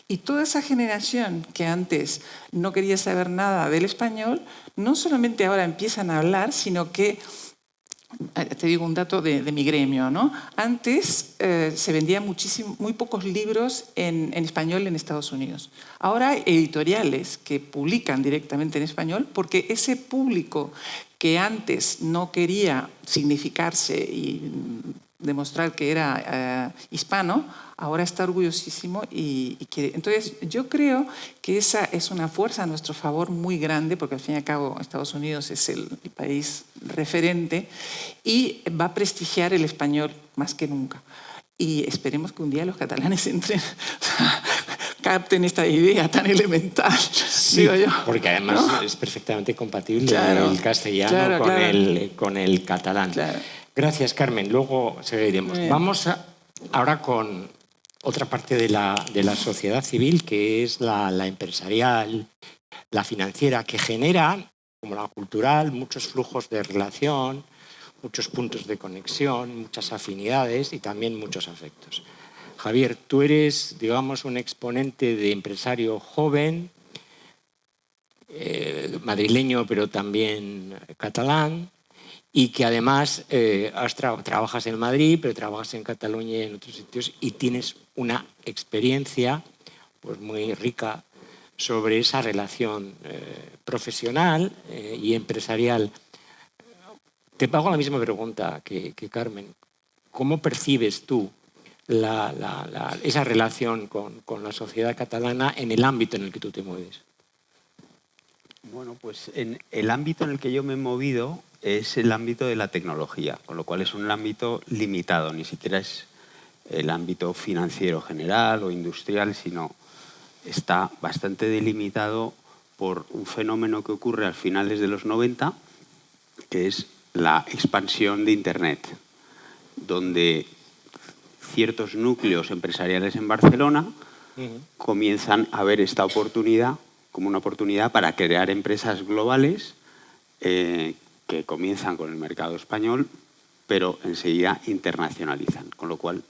Y toda esa generación que antes no quería saber nada del español, no solamente ahora empiezan a hablar, sino que, te digo un dato de mi gremio, ¿no? Antes se vendían muy pocos libros en español en Estados Unidos. Ahora hay editoriales que publican directamente en español porque ese público que antes no quería significarse y demostrar que era hispano, ahora está orgullosísimo y quiere. Entonces, yo creo que esa es una fuerza a nuestro favor muy grande, porque al fin y al cabo Estados Unidos es el país referente y va a prestigiar el español más que nunca. Y esperemos que un día los catalanes entren, capten esta idea tan elemental, digo yo. Porque además ¿no? es perfectamente compatible Claro, el castellano claro, con, claro. con el catalán. Claro. Gracias, Carmen. Luego seguiremos. Muy bien. Vamos ahora con otra parte de la sociedad civil, que es la empresarial, la financiera, que genera, como la cultural, muchos flujos de relación, muchos puntos de conexión, muchas afinidades y también muchos afectos. Javier, tú eres, digamos, un exponente de empresario joven, madrileño, pero también catalán, y que además trabajas en Madrid, pero trabajas en Cataluña y en otros sitios, y tienes una experiencia pues, muy rica sobre esa relación profesional y empresarial. Te hago la misma pregunta que Carmen. ¿Cómo percibes tú esa relación con la sociedad catalana en el ámbito en el que tú te mueves? Bueno, pues en el ámbito en el que yo me he movido es el ámbito de la tecnología, con lo cual es un ámbito limitado, ni siquiera es el ámbito financiero general o industrial, sino está bastante delimitado por un fenómeno que ocurre a finales de los 90, que es la expansión de Internet, donde ciertos núcleos empresariales en Barcelona comienzan a ver esta oportunidad como una oportunidad para crear empresas globales que comienzan con el mercado español, pero enseguida internacionalizan. Con lo cual,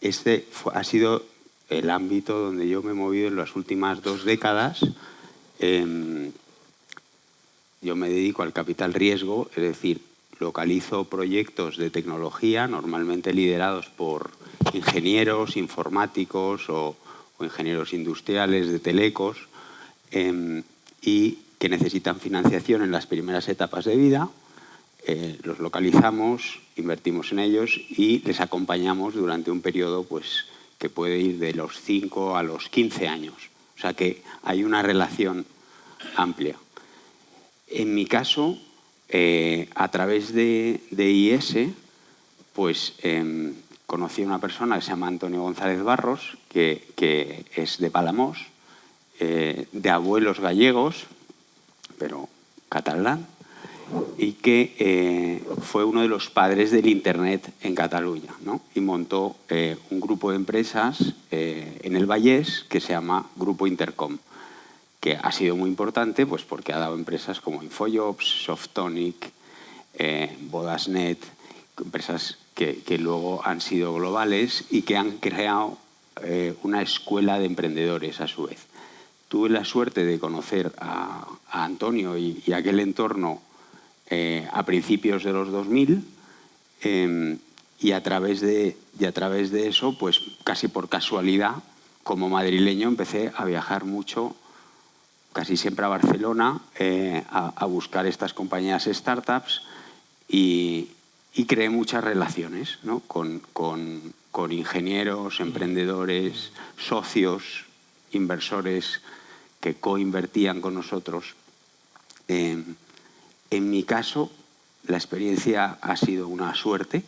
este ha sido el ámbito donde yo me he movido en las últimas 2 décadas. Yo me dedico al capital riesgo, es decir, localizo proyectos de tecnología, normalmente liderados por ingenieros informáticos o ingenieros industriales de telecos, y que necesitan financiación en las primeras etapas de vida. Los localizamos, invertimos en ellos y les acompañamos durante un periodo pues, que puede ir de los 5 a los 15 años. O sea que hay una relación amplia. En mi caso, a través de IS, pues conocí a una persona que se llama Antonio González Barros, que es de Palamós, de abuelos gallegos, pero catalán, y que fue uno de los padres del Internet en Cataluña, ¿no? Y montó un grupo de empresas en el Vallès que se llama Grupo Intercom, que ha sido muy importante pues, porque ha dado empresas como Infojobs, Softonic, Vodasnet, empresas que luego han sido globales y que han creado una escuela de emprendedores a su vez. Tuve la suerte de conocer a Antonio y aquel entorno a principios de los 2000 y a través de eso, pues casi por casualidad, como madrileño empecé a viajar mucho, casi siempre a Barcelona, a buscar estas compañías startups y creé muchas relaciones, ¿no? con ingenieros, emprendedores, socios, inversores que coinvertían con nosotros. En mi caso, la experiencia ha sido una suerte,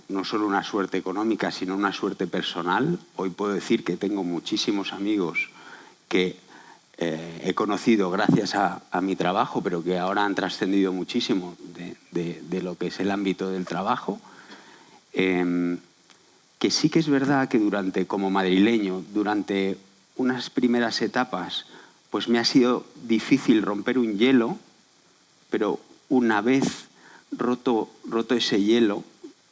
no solo una suerte económica, sino una suerte personal. Hoy puedo decir que tengo muchísimos amigos que he conocido gracias a mi trabajo, pero que ahora han trascendido muchísimo de lo que es el ámbito del trabajo. Que sí que es verdad que como madrileño, durante unas primeras etapas, pues me ha sido difícil romper un hielo, pero una vez roto ese hielo,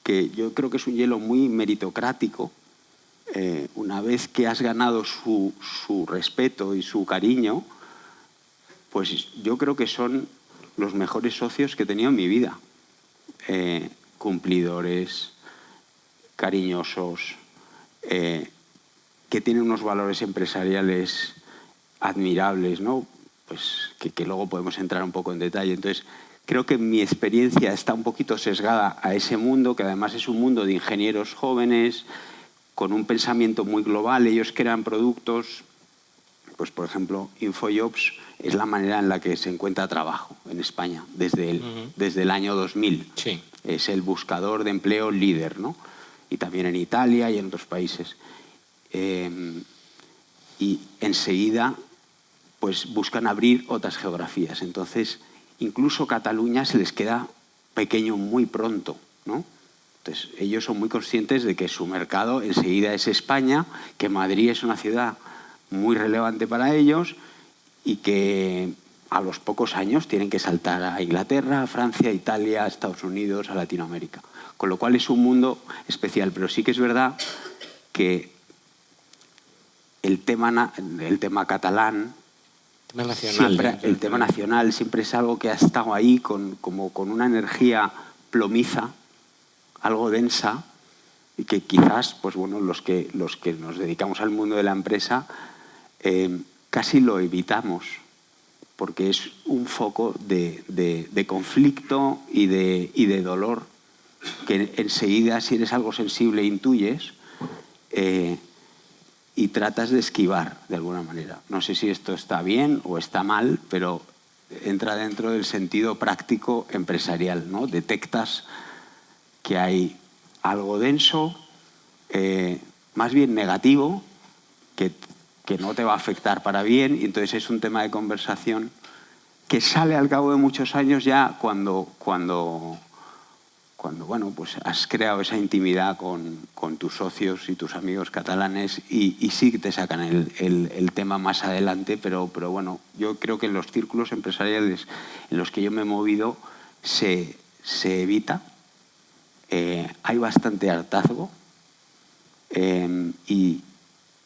que yo creo que es un hielo muy meritocrático, una vez que has ganado su respeto y su cariño, pues yo creo que son los mejores socios que he tenido en mi vida. Cumplidores, cariñosos, que tienen unos valores empresariales admirables, ¿no? Pues que luego podemos entrar un poco en detalle. Entonces, creo que mi experiencia está un poquito sesgada a ese mundo, que además es un mundo de ingenieros jóvenes, con un pensamiento muy global. Ellos crean productos, pues por ejemplo, Infojobs es la manera en la que se encuentra trabajo en España desde el año 2000. Sí. Es el buscador de empleo líder, ¿no? Y también en Italia y en otros países. y enseguida pues buscan abrir otras geografías. Entonces, incluso Cataluña se les queda pequeño muy pronto, ¿no? Entonces, ellos son muy conscientes de que su mercado enseguida es España, que Madrid es una ciudad muy relevante para ellos y que a los pocos años tienen que saltar a Inglaterra, a Francia, a Italia, a Estados Unidos, a Latinoamérica. Con lo cual es un mundo especial, pero sí que es verdad que el tema catalán, el tema nacional siempre es algo que ha estado ahí como con una energía plomiza, algo densa, y que quizás pues bueno, los que nos dedicamos al mundo de la empresa casi lo evitamos, porque es un foco de conflicto y de dolor que enseguida, si eres algo sensible, intuyes y tratas de esquivar de alguna manera. No sé si esto está bien o está mal, pero entra dentro del sentido práctico empresarial, ¿no? Detectas que hay algo denso, más bien negativo, que no te va a afectar para bien, y entonces es un tema de conversación que sale al cabo de muchos años ya cuando bueno, pues has creado esa intimidad con tus socios y tus amigos catalanes y sí que te sacan el tema más adelante, pero bueno, yo creo que en los círculos empresariales en los que yo me he movido se evita. Hay bastante hartazgo y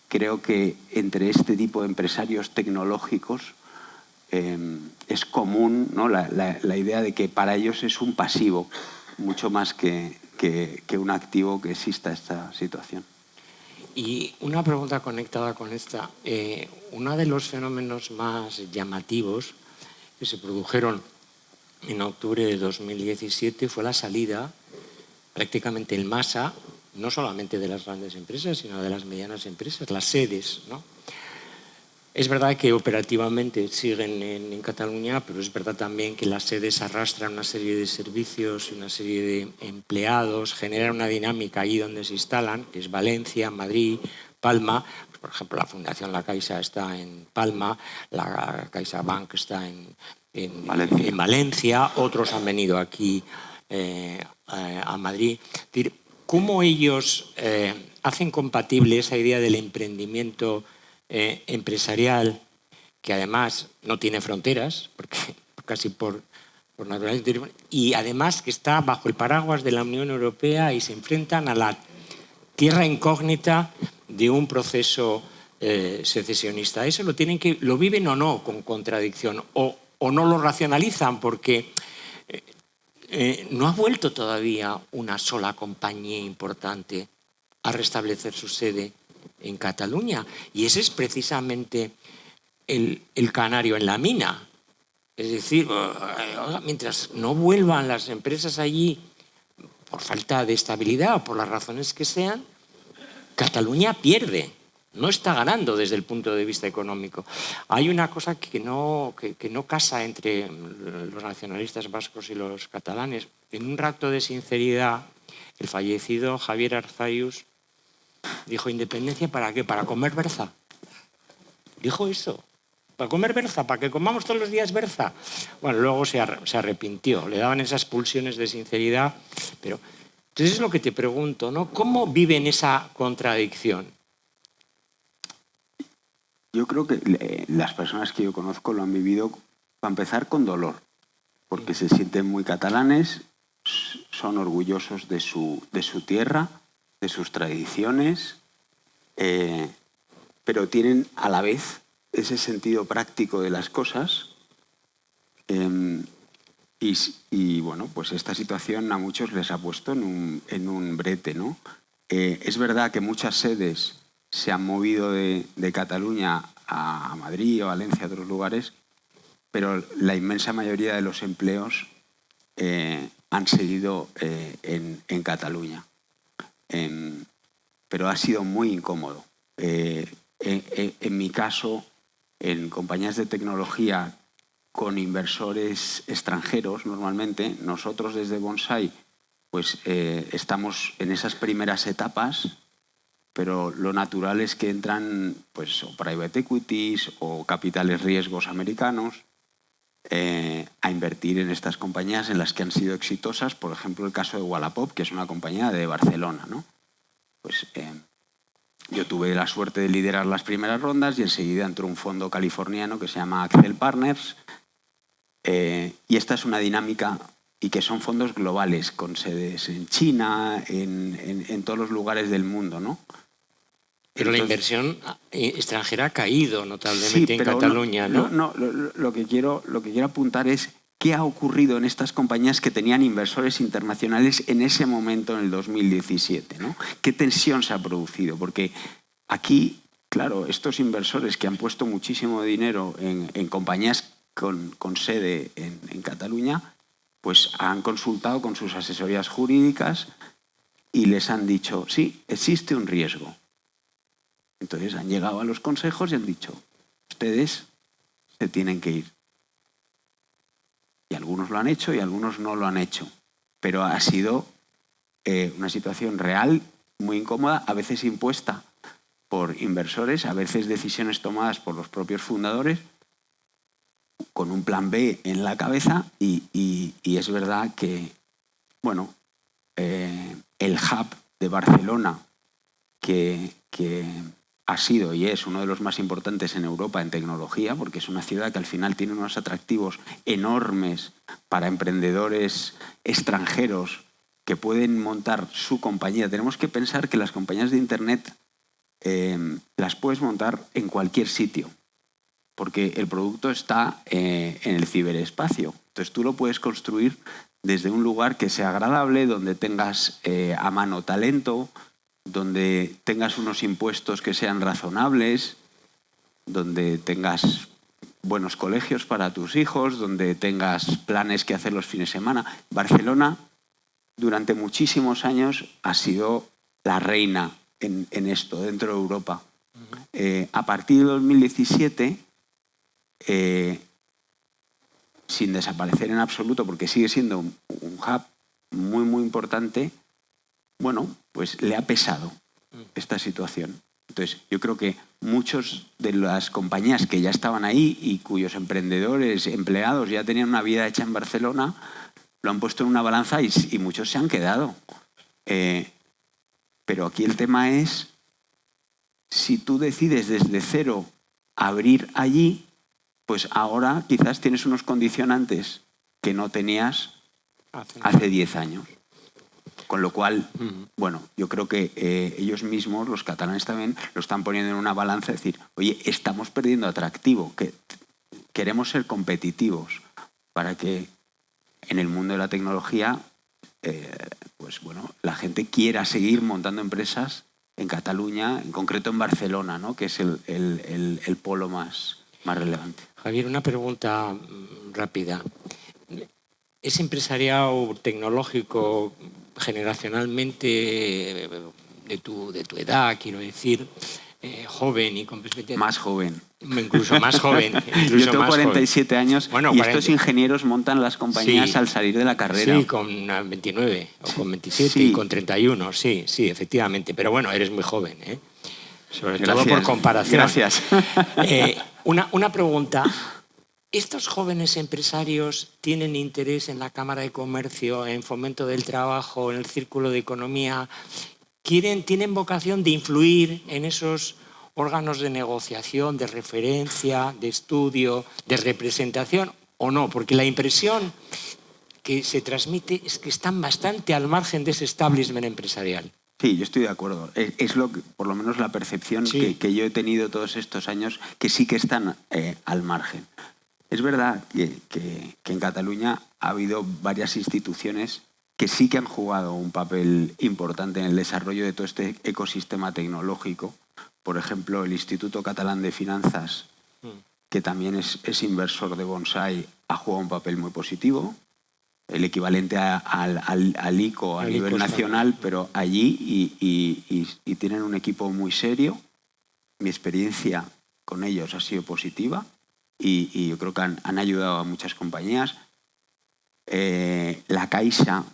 creo que entre este tipo de empresarios tecnológicos es común, ¿no? la idea de que para ellos es un pasivo mucho más que un activo que exista esta situación. Y una pregunta conectada con esta. Uno de los fenómenos más llamativos que se produjeron en octubre de 2017 fue la salida prácticamente en masa, no solamente de las grandes empresas, sino de las medianas empresas, las sedes, ¿no? Es verdad que operativamente siguen en Cataluña, pero es verdad también que las sedes arrastran una serie de servicios, una serie de empleados, generan una dinámica allí donde se instalan, que es Valencia, Madrid, Palma. Pues, por ejemplo, la Fundación La Caixa está en Palma, la CaixaBank está en Valencia, otros han venido aquí a Madrid. Es decir, ¿cómo ellos hacen compatible esa idea del emprendimiento empresarial, que además no tiene fronteras, porque casi por naturaleza, y además que está bajo el paraguas de la Unión Europea y se enfrentan a la tierra incógnita de un proceso secesionista? Eso lo viven o no con contradicción, o no lo racionalizan, porque no ha vuelto todavía una sola compañía importante a restablecer su sede en Cataluña, y ese es precisamente el canario en la mina. Es decir, mientras no vuelvan las empresas allí por falta de estabilidad o por las razones que sean, Cataluña pierde, no está ganando desde el punto de vista económico. Hay una cosa que no casa entre los nacionalistas vascos y los catalanes. En un rato de sinceridad, el fallecido Javier Arzayus dijo: ¿independencia para qué? ¿Para comer berza? Dijo eso. ¿Para comer berza? ¿Para que comamos todos los días berza? Bueno, luego se arrepintió. Le daban esas pulsiones de sinceridad. Pero entonces es lo que te pregunto, ¿no? ¿Cómo viven esa contradicción? Yo creo que las personas que yo conozco lo han vivido, para empezar, con dolor, porque se sienten muy catalanes, son orgullosos de su tierra, de sus tradiciones, pero tienen a la vez ese sentido práctico de las cosas y bueno, pues esta situación a muchos les ha puesto en un brete, ¿no? Es verdad que muchas sedes se han movido de Cataluña a Madrid o Valencia, a otros lugares, pero la inmensa mayoría de los empleos han seguido en Cataluña. Pero ha sido muy incómodo. En mi caso, en compañías de tecnología con inversores extranjeros, normalmente, nosotros desde Bonsai pues, estamos en esas primeras etapas pero lo natural es que entran pues, o private equities o capitales riesgos americanos a invertir en estas compañías en las que han sido exitosas. Por ejemplo, el caso de Wallapop, que es una compañía de Barcelona, ¿no? Pues yo tuve la suerte de liderar las primeras rondas y enseguida entró un fondo californiano que se llama Accel Partners. Y esta es una dinámica, y que son fondos globales, con sedes en China, en todos los lugares del mundo, ¿no? Pero la inversión extranjera ha caído notablemente en Cataluña, ¿no? Lo que quiero apuntar es qué ha ocurrido en estas compañías que tenían inversores internacionales en ese momento, en el 2017, ¿no? ¿Qué tensión se ha producido? Porque aquí, claro, estos inversores que han puesto muchísimo dinero en compañías con sede en Cataluña, pues han consultado con sus asesorías jurídicas y les han dicho, sí, existe un riesgo. Entonces han llegado a los consejos y han dicho, ustedes se tienen que ir. Y algunos lo han hecho y algunos no lo han hecho. Pero ha sido una situación real, muy incómoda, a veces impuesta por inversores, a veces decisiones tomadas por los propios fundadores, con un plan B en la cabeza y es verdad que, bueno, el hub de Barcelona, que ha sido y es uno de los más importantes en Europa en tecnología, porque es una ciudad que al final tiene unos atractivos enormes para emprendedores extranjeros que pueden montar su compañía. Tenemos que pensar que las compañías de Internet las puedes montar en cualquier sitio, porque el producto está en el ciberespacio. Entonces tú lo puedes construir desde un lugar que sea agradable, donde tengas a mano talento, donde tengas unos impuestos que sean razonables, donde tengas buenos colegios para tus hijos, donde tengas planes que hacer los fines de semana. Barcelona, durante muchísimos años, ha sido la reina en esto, dentro de Europa. A partir de 2017, sin desaparecer en absoluto, porque sigue siendo un hub muy, muy importante, bueno, pues le ha pesado esta situación. Entonces, yo creo que muchos de las compañías que ya estaban ahí y cuyos emprendedores, empleados ya tenían una vida hecha en Barcelona, lo han puesto en una balanza y muchos se han quedado. Pero aquí el tema es, si tú decides desde cero abrir allí, pues ahora quizás tienes unos condicionantes que no tenías hace 10 años. Con lo cual, bueno, yo creo que ellos mismos, los catalanes también, lo están poniendo en una balanza, es decir, oye, estamos perdiendo atractivo, que queremos ser competitivos para que en el mundo de la tecnología, pues bueno, la gente quiera seguir montando empresas en Cataluña, en concreto en Barcelona, ¿no? Que es el polo más relevante. Javier, una pregunta rápida. ¿Es empresariado tecnológico generacionalmente de tu edad, quiero decir, joven y con perspectiva? Más joven. Incluso más joven. Incluso Yo tengo más 47 joven. años, bueno, y 40. estos ingenieros montan las compañías Sí. al salir de la carrera. Sí, con 29 o con 27 Sí. y con 31, sí, efectivamente. Pero bueno, eres muy joven, ¿eh? Sobre Gracias. todo por comparación. Gracias. Una pregunta. ¿Estos jóvenes empresarios tienen interés en la Cámara de Comercio, en fomento del trabajo, en el círculo de economía? ¿Tienen vocación de influir en esos órganos de negociación, de referencia, de estudio, de representación o no? Porque la impresión que se transmite es que están bastante al margen de ese establishment empresarial. Sí, yo estoy de acuerdo. Es lo que, por lo menos la percepción Sí. que yo he tenido todos estos años, que sí que están al margen. Es verdad que en Cataluña ha habido varias instituciones que sí que han jugado un papel importante en el desarrollo de todo este ecosistema tecnológico. Por ejemplo, el Instituto Catalán de Finanzas, que también es inversor de Bonsai, ha jugado un papel muy positivo. El equivalente al ICO a nivel nacional, pero allí y tienen un equipo muy serio. Mi experiencia con ellos ha sido positiva y yo creo que han ayudado a muchas compañías. La Caixa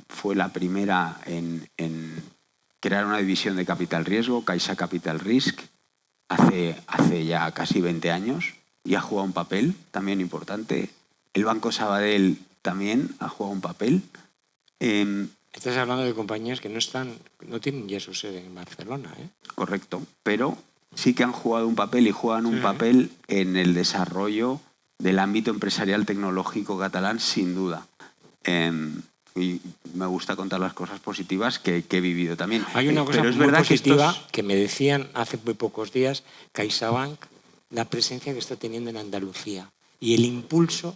fue la primera en crear una división de capital riesgo, Caixa Capital Risk, hace ya casi 20 años y ha jugado un papel también importante. El Banco Sabadell también ha jugado un papel. Estás hablando de compañías que no tienen ya su sede en Barcelona, ¿eh? Correcto, pero sí que han jugado un papel y juegan un papel en el desarrollo del ámbito empresarial tecnológico catalán, sin duda. Y me gusta contar las cosas positivas que he vivido también. Hay una cosa pero es muy verdad positiva que que me decían hace muy pocos días, CaixaBank, la presencia que está teniendo en Andalucía y el impulso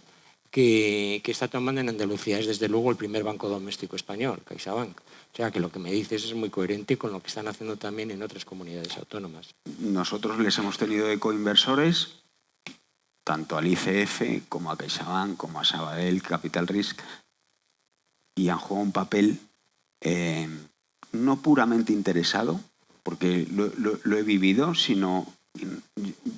que está tomando en Andalucía. Es desde luego el primer banco doméstico español, CaixaBank. O sea que lo que me dices es muy coherente con lo que están haciendo también en otras comunidades autónomas. nosotros les hemos tenido de coinversores, tanto al ICF como a CaixaBank, como a Sabadell Capital Risk, y han jugado un papel no puramente interesado, porque lo he vivido, sino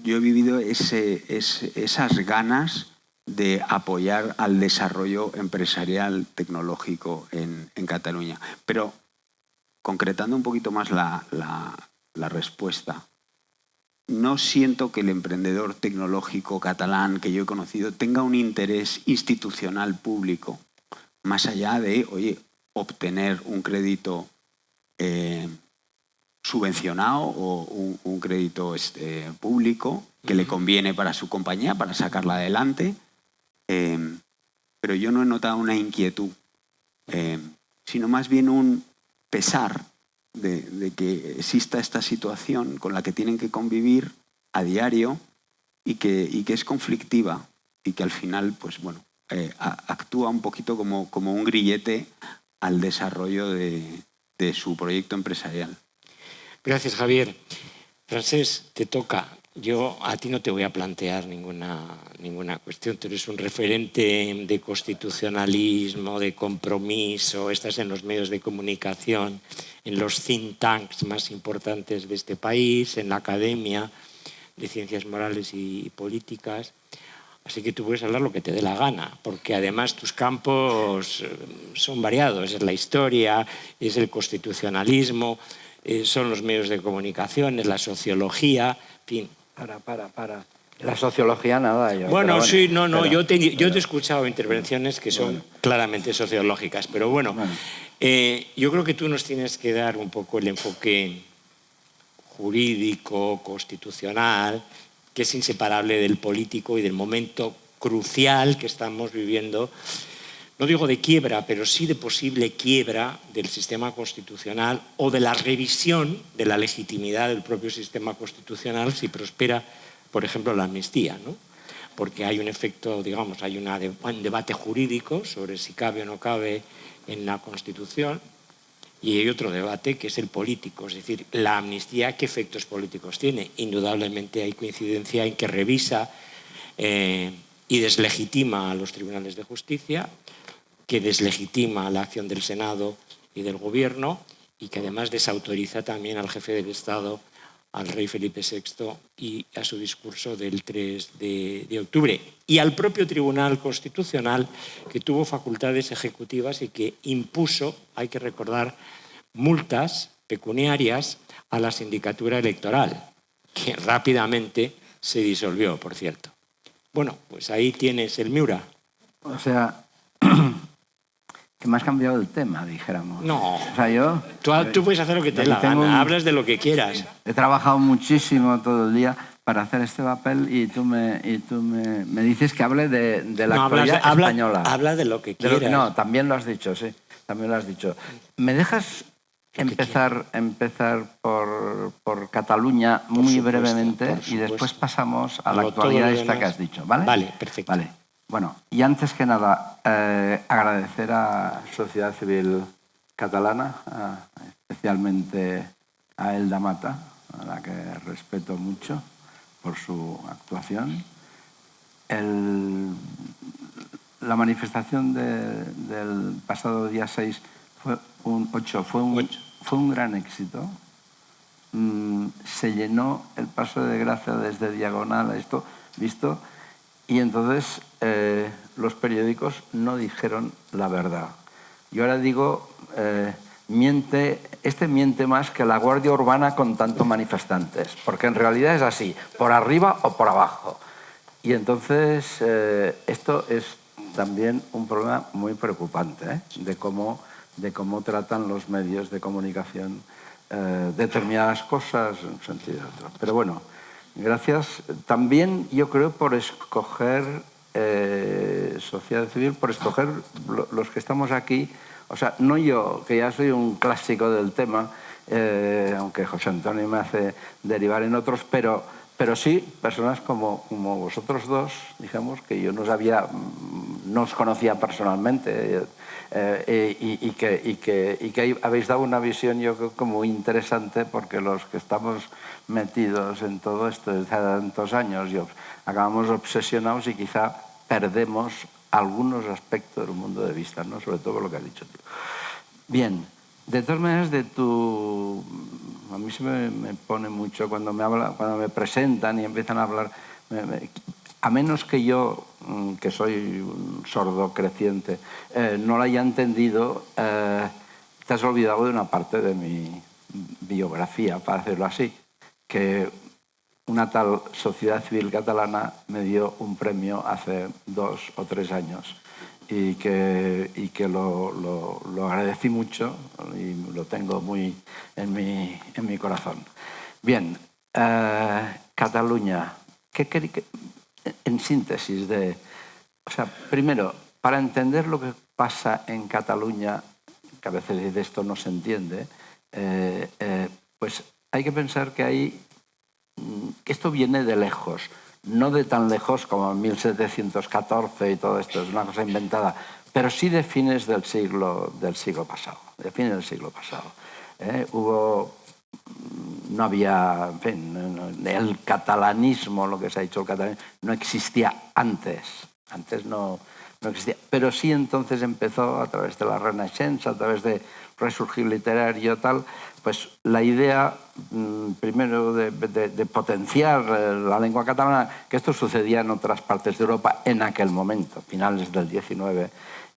yo he vivido esas ganas de apoyar al desarrollo empresarial tecnológico en Cataluña. Pero concretando un poquito más la respuesta, no siento que el emprendedor tecnológico catalán que yo he conocido tenga un interés institucional público, más allá de, oye, obtener un crédito subvencionado o un crédito público que le conviene para su compañía, para sacarla adelante. Pero yo no he notado una inquietud, sino más bien un pesar de que exista esta situación con la que tienen que convivir a diario y que es conflictiva y que al final, pues bueno, actúa un poquito como un grillete al desarrollo de su proyecto empresarial. Gracias, Javier. Francesc, te toca. Yo a ti no te voy a plantear ninguna cuestión. Tú eres un referente de constitucionalismo, de compromiso, estás en los medios de comunicación, en los think tanks más importantes de este país, en la Academia de Ciencias Morales y Políticas. Así que tú puedes hablar lo que te dé la gana, porque además tus campos son variados. Es la historia, es el constitucionalismo, son los medios de comunicación, es la sociología, en fin. Para. La sociología nada. Bueno, sí, no. Yo te he escuchado intervenciones que son claramente sociológicas, pero bueno, yo creo que tú nos tienes que dar un poco el enfoque jurídico, constitucional, que es inseparable del político y del momento crucial que estamos viviendo. No digo de quiebra, pero sí de posible quiebra del sistema constitucional o de la revisión de la legitimidad del propio sistema constitucional si prospera, por ejemplo, la amnistía, ¿no? Porque hay un efecto, digamos, hay un debate jurídico sobre si cabe o no cabe en la Constitución y hay otro debate que es el político, es decir, la amnistía, ¿qué efectos políticos tiene? Indudablemente hay coincidencia en que revisa y deslegitima a los tribunales de justicia, que deslegitima la acción del Senado y del Gobierno y que además desautoriza también al jefe del Estado, al rey Felipe VI y a su discurso del 3 de octubre. Y al propio Tribunal Constitucional, que tuvo facultades ejecutivas y que impuso, hay que recordar, multas pecuniarias a la sindicatura electoral, que rápidamente se disolvió, por cierto. Bueno, pues ahí tienes el Miura. O sea, que me has cambiado el tema, dijéramos. No. O sea, yo... Tú puedes hacer lo que te dé la gana, hablas de lo que quieras. He trabajado muchísimo todo el día para hacer este papel y tú me dices que hable de la actualidad española. Habla de lo que quieras. No, también lo has dicho, sí. También lo has dicho. ¿Me dejas empezar por Cataluña muy brevemente y después pasamos a la actualidad esta que has dicho, ¿vale? Vale, perfecto. Vale. Bueno, y antes que nada, agradecer a Sociedad Civil Catalana, especialmente a Elda Mata, a la que respeto mucho por su actuación. La manifestación del pasado día 6 fue un gran éxito. Se llenó el Paso de Gracia desde diagonal a esto, visto, y entonces los periódicos no dijeron la verdad. Y ahora digo miente más que la Guardia Urbana con tantos manifestantes, porque en realidad es así, por arriba o por abajo. Y entonces esto es también un problema muy preocupante, de cómo tratan los medios de comunicación determinadas cosas en un sentido y otro. Pero bueno, gracias también, yo creo, por escoger sociedad civil, por escoger los que estamos aquí. O sea, no yo, que ya soy un clásico del tema, aunque José Antonio me hace derivar en otros, pero sí personas como vosotros dos, digamos, que yo no os conocía personalmente, y que habéis dado una visión, yo creo, como interesante, porque los que estamos metidos en todo esto desde hace tantos años, acabamos obsesionados y quizá perdemos algunos aspectos del mundo de vista, ¿no? Sobre todo lo que has dicho tú. Bien, de todas maneras, a mí se me pone mucho cuando me presentan y empiezan a hablar, a menos que yo, que soy un sordo creciente, no lo haya entendido, te has olvidado de una parte de mi biografía, para decirlo así, que una tal Sociedad Civil Catalana me dio un premio hace 2 o 3 años y que lo agradecí mucho y lo tengo muy en mi corazón. Bien, Cataluña, en síntesis o sea, primero, para entender lo que pasa en Cataluña, que a veces de esto no se entiende, pues hay que pensar que esto viene de lejos, no de tan lejos como en 1714 y todo esto, es una cosa inventada, pero sí de fines del siglo pasado, de fines del siglo pasado. No había, en fin, el catalanismo, lo que se ha dicho el catalanismo, no existía antes no existía, pero sí entonces empezó a través de la Renaissance, a través de resurgir literario tal, pues la idea primero de potenciar la lengua catalana, que esto sucedía en otras partes de Europa en aquel momento, finales del XIX,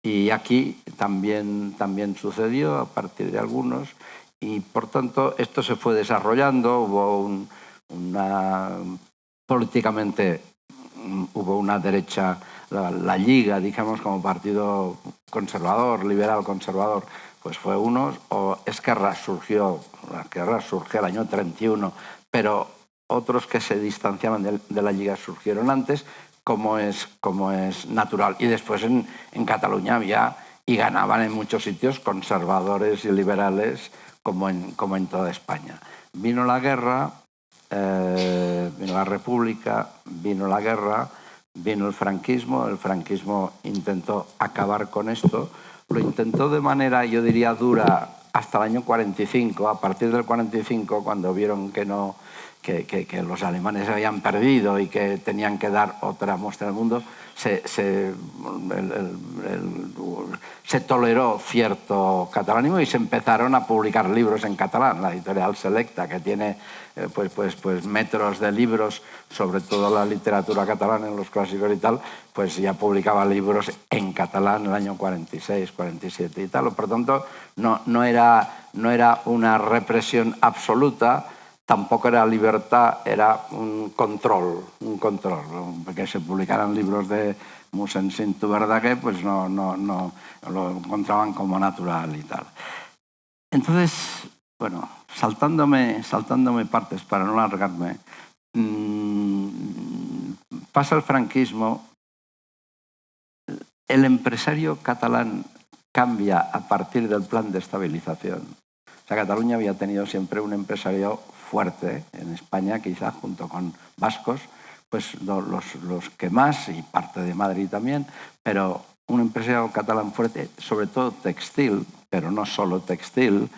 y aquí también sucedió a partir de algunos, y por tanto esto se fue desarrollando, políticamente hubo una derecha, la Lliga, digamos, como partido conservador, liberal conservador, pues fue unos, o Esquerra surgió el año 31, pero otros que se distanciaban de la Lliga surgieron antes, como es natural. Y después en Cataluña había, y ganaban en muchos sitios, conservadores y liberales, como en toda España. Vino la guerra, vino la República, vino la guerra, vino el franquismo intentó acabar con esto, lo intentó de manera, yo diría, dura hasta el año 45, a partir del 45, cuando vieron que los alemanes habían perdido y que tenían que dar otra muestra al mundo, se toleró cierto catalanismo y se empezaron a publicar libros en catalán. La editorial Selecta, que tiene pues metros de libros sobre toda la literatura catalana, en los clásicos y tal, pues ya publicaba libros en catalán en el año 46, 47 y tal. Por tanto, no era una represión absoluta, tampoco era libertad, era un control, porque se publicaran libros de Mossèn Cinto Verdaguer, pues no lo encontraban como natural y tal. Entonces, bueno, saltándome partes para no alargarme, pasa el franquismo, el empresario catalán cambia a partir del plan de estabilización. O sea, Cataluña había tenido siempre un empresario fuerte en España, quizá junto con vascos, pues los que más, y parte de Madrid también, pero un empresario catalán fuerte, sobre todo textil, pero no solo textil,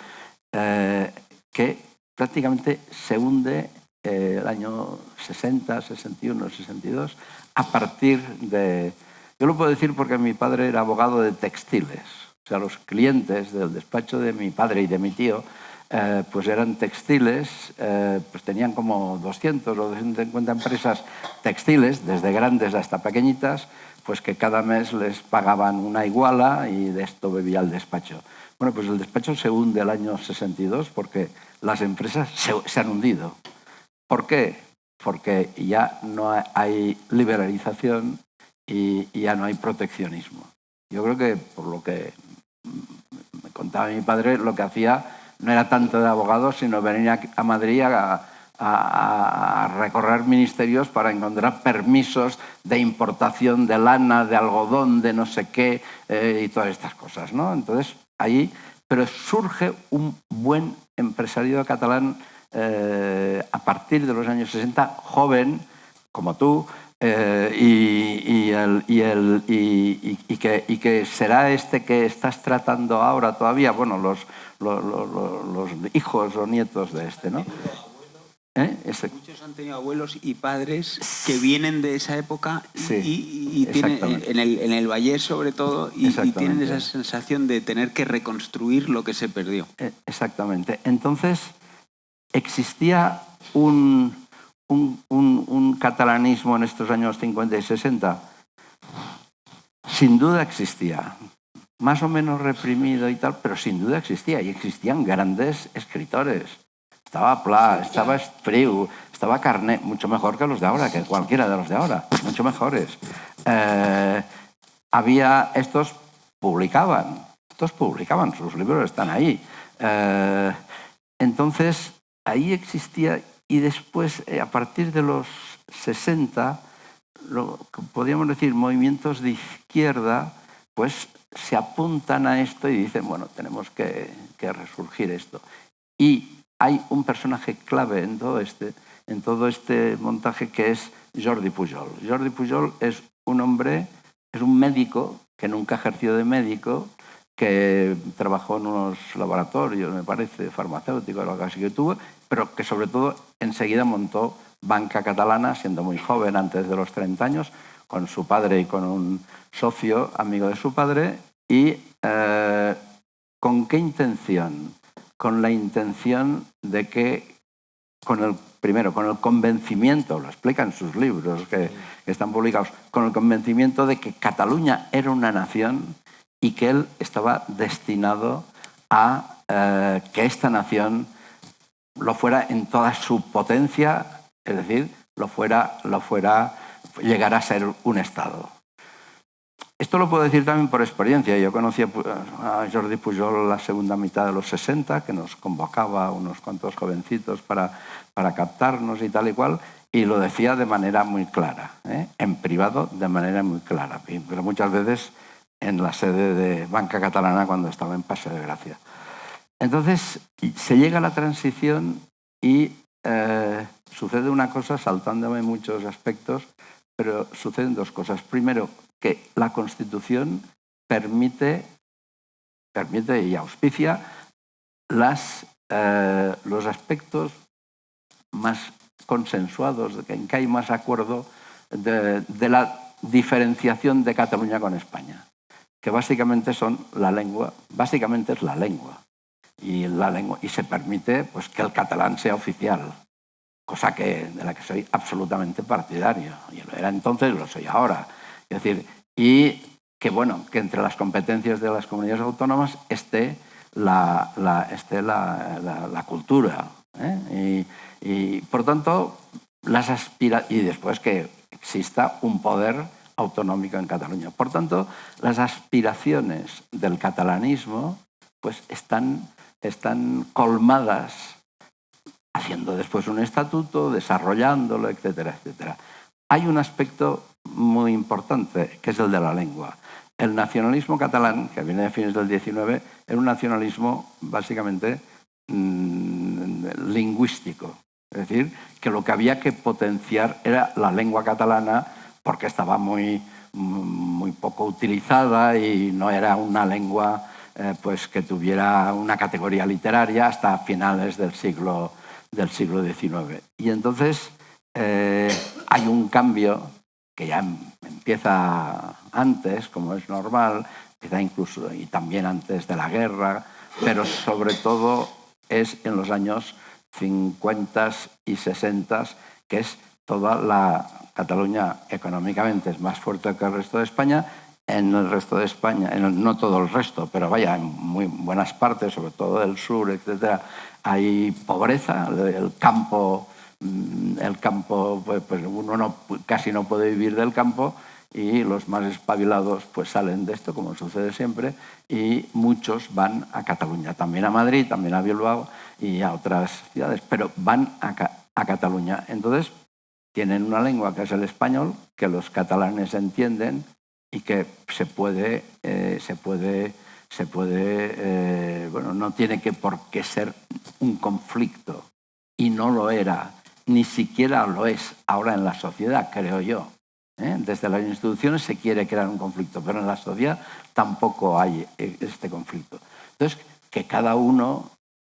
que prácticamente se hunde el año 60, 61, 62, a partir de... Yo lo puedo decir porque mi padre era abogado de textiles. O sea, los clientes del despacho de mi padre y de mi tío pues eran textiles, pues tenían como 200 o 250 empresas textiles, desde grandes hasta pequeñitas, pues que cada mes les pagaban una iguala y de esto bebía el despacho. Bueno, pues el despacho se hunde el año 62 porque las empresas se han hundido. ¿Por qué? Porque ya no hay liberalización y ya no hay proteccionismo. Yo creo que, por lo que me contaba mi padre, lo que hacía no era tanto de abogado, sino venir a Madrid a recorrer ministerios para encontrar permisos de importación de lana, de algodón, de no sé qué, y todas estas cosas, ¿no? Entonces, ahí, pero surge un buen empresario catalán a partir de los años 60, joven, como tú, y que será este que estás tratando ahora todavía, bueno, los hijos o nietos de este, ¿no? Muchos han tenido abuelos y padres que vienen de esa época y tienen, en el Vallés sobre todo, y tienen esa sensación de tener que reconstruir lo que se perdió. Exactamente. Entonces, existía un catalanismo en estos años 50 y 60. Sin duda existía. Más o menos reprimido y tal, pero sin duda existía. Y existían grandes escritores. Estaba Pla, estaba Espriu, estaba Carné, mucho mejor que los de ahora, que cualquiera de los de ahora, mucho mejores. Estos publicaban, sus libros están ahí. Entonces, ahí existía, y después, a partir de los 60, podríamos decir, movimientos de izquierda, pues se apuntan a esto y dicen, bueno, tenemos que resurgir esto. Y hay un personaje clave en todo este montaje, que es Jordi Pujol. Jordi Pujol es un hombre, es un médico que nunca ejerció de médico, que trabajó en unos laboratorios, me parece, farmacéuticos, algo así que tuvo, pero que sobre todo enseguida montó Banca Catalana, siendo muy joven, antes de los 30 años, con su padre y con un socio amigo de su padre. ¿Y con qué intención? Con la intención de que, primero, con el convencimiento, lo explica en sus libros que están publicados, con el convencimiento de que Cataluña era una nación y que él estaba destinado a que esta nación lo fuera en toda su potencia, es decir, llegara a ser un Estado. Esto lo puedo decir también por experiencia. Yo conocí a Jordi Pujol en la segunda mitad de los 60, que nos convocaba a unos cuantos jovencitos para captarnos y tal y cual, y lo decía de manera muy clara, en privado de manera muy clara, pero muchas veces en la sede de Banca Catalana cuando estaba en Paseo de Gracia. Entonces se llega a la transición y sucede una cosa, saltándome muchos aspectos, pero suceden dos cosas. Primero, que la Constitución permite y auspicia los aspectos más consensuados, en que hay más acuerdo de la diferenciación de Cataluña con España, que básicamente son la lengua, básicamente es la lengua. Y se permite, pues, que el catalán sea oficial, cosa de la que soy absolutamente partidario. Yo lo era entonces, lo soy ahora. Es decir, y que entre las competencias de las comunidades autónomas esté la cultura. Y por tanto, y después que exista un poder autonómico en Cataluña. Por tanto, las aspiraciones del catalanismo pues están colmadas, haciendo después un estatuto, desarrollándolo, etcétera, etcétera. Hay un aspecto muy importante, que es el de la lengua. El nacionalismo catalán, que viene de fines del XIX, era un nacionalismo básicamente lingüístico. Es decir, que lo que había que potenciar era la lengua catalana, porque estaba muy poco utilizada y no era una lengua pues que tuviera una categoría literaria hasta finales del siglo XIX. Y entonces hay un cambio que ya empieza antes, como es normal, empieza incluso y también antes de la guerra, pero sobre todo es en los años 50 y 60, que es toda la Cataluña económicamente es más fuerte que el resto de España en el resto de España, no todo el resto, pero vaya, en muy buenas partes, sobre todo del sur, etcétera, hay pobreza, el campo pues uno casi no puede vivir del campo, y los más espabilados pues salen de esto, como sucede siempre, y muchos van a Cataluña, también a Madrid, también a Bilbao y a otras ciudades, pero van a Cataluña. Entonces tienen una lengua que es el español, que los catalanes entienden y que bueno, no tiene por qué ser un conflicto, y no lo era, ni siquiera lo es ahora en la sociedad, creo yo. Desde las instituciones se quiere crear un conflicto, pero en la sociedad tampoco hay este conflicto. Entonces, que cada uno,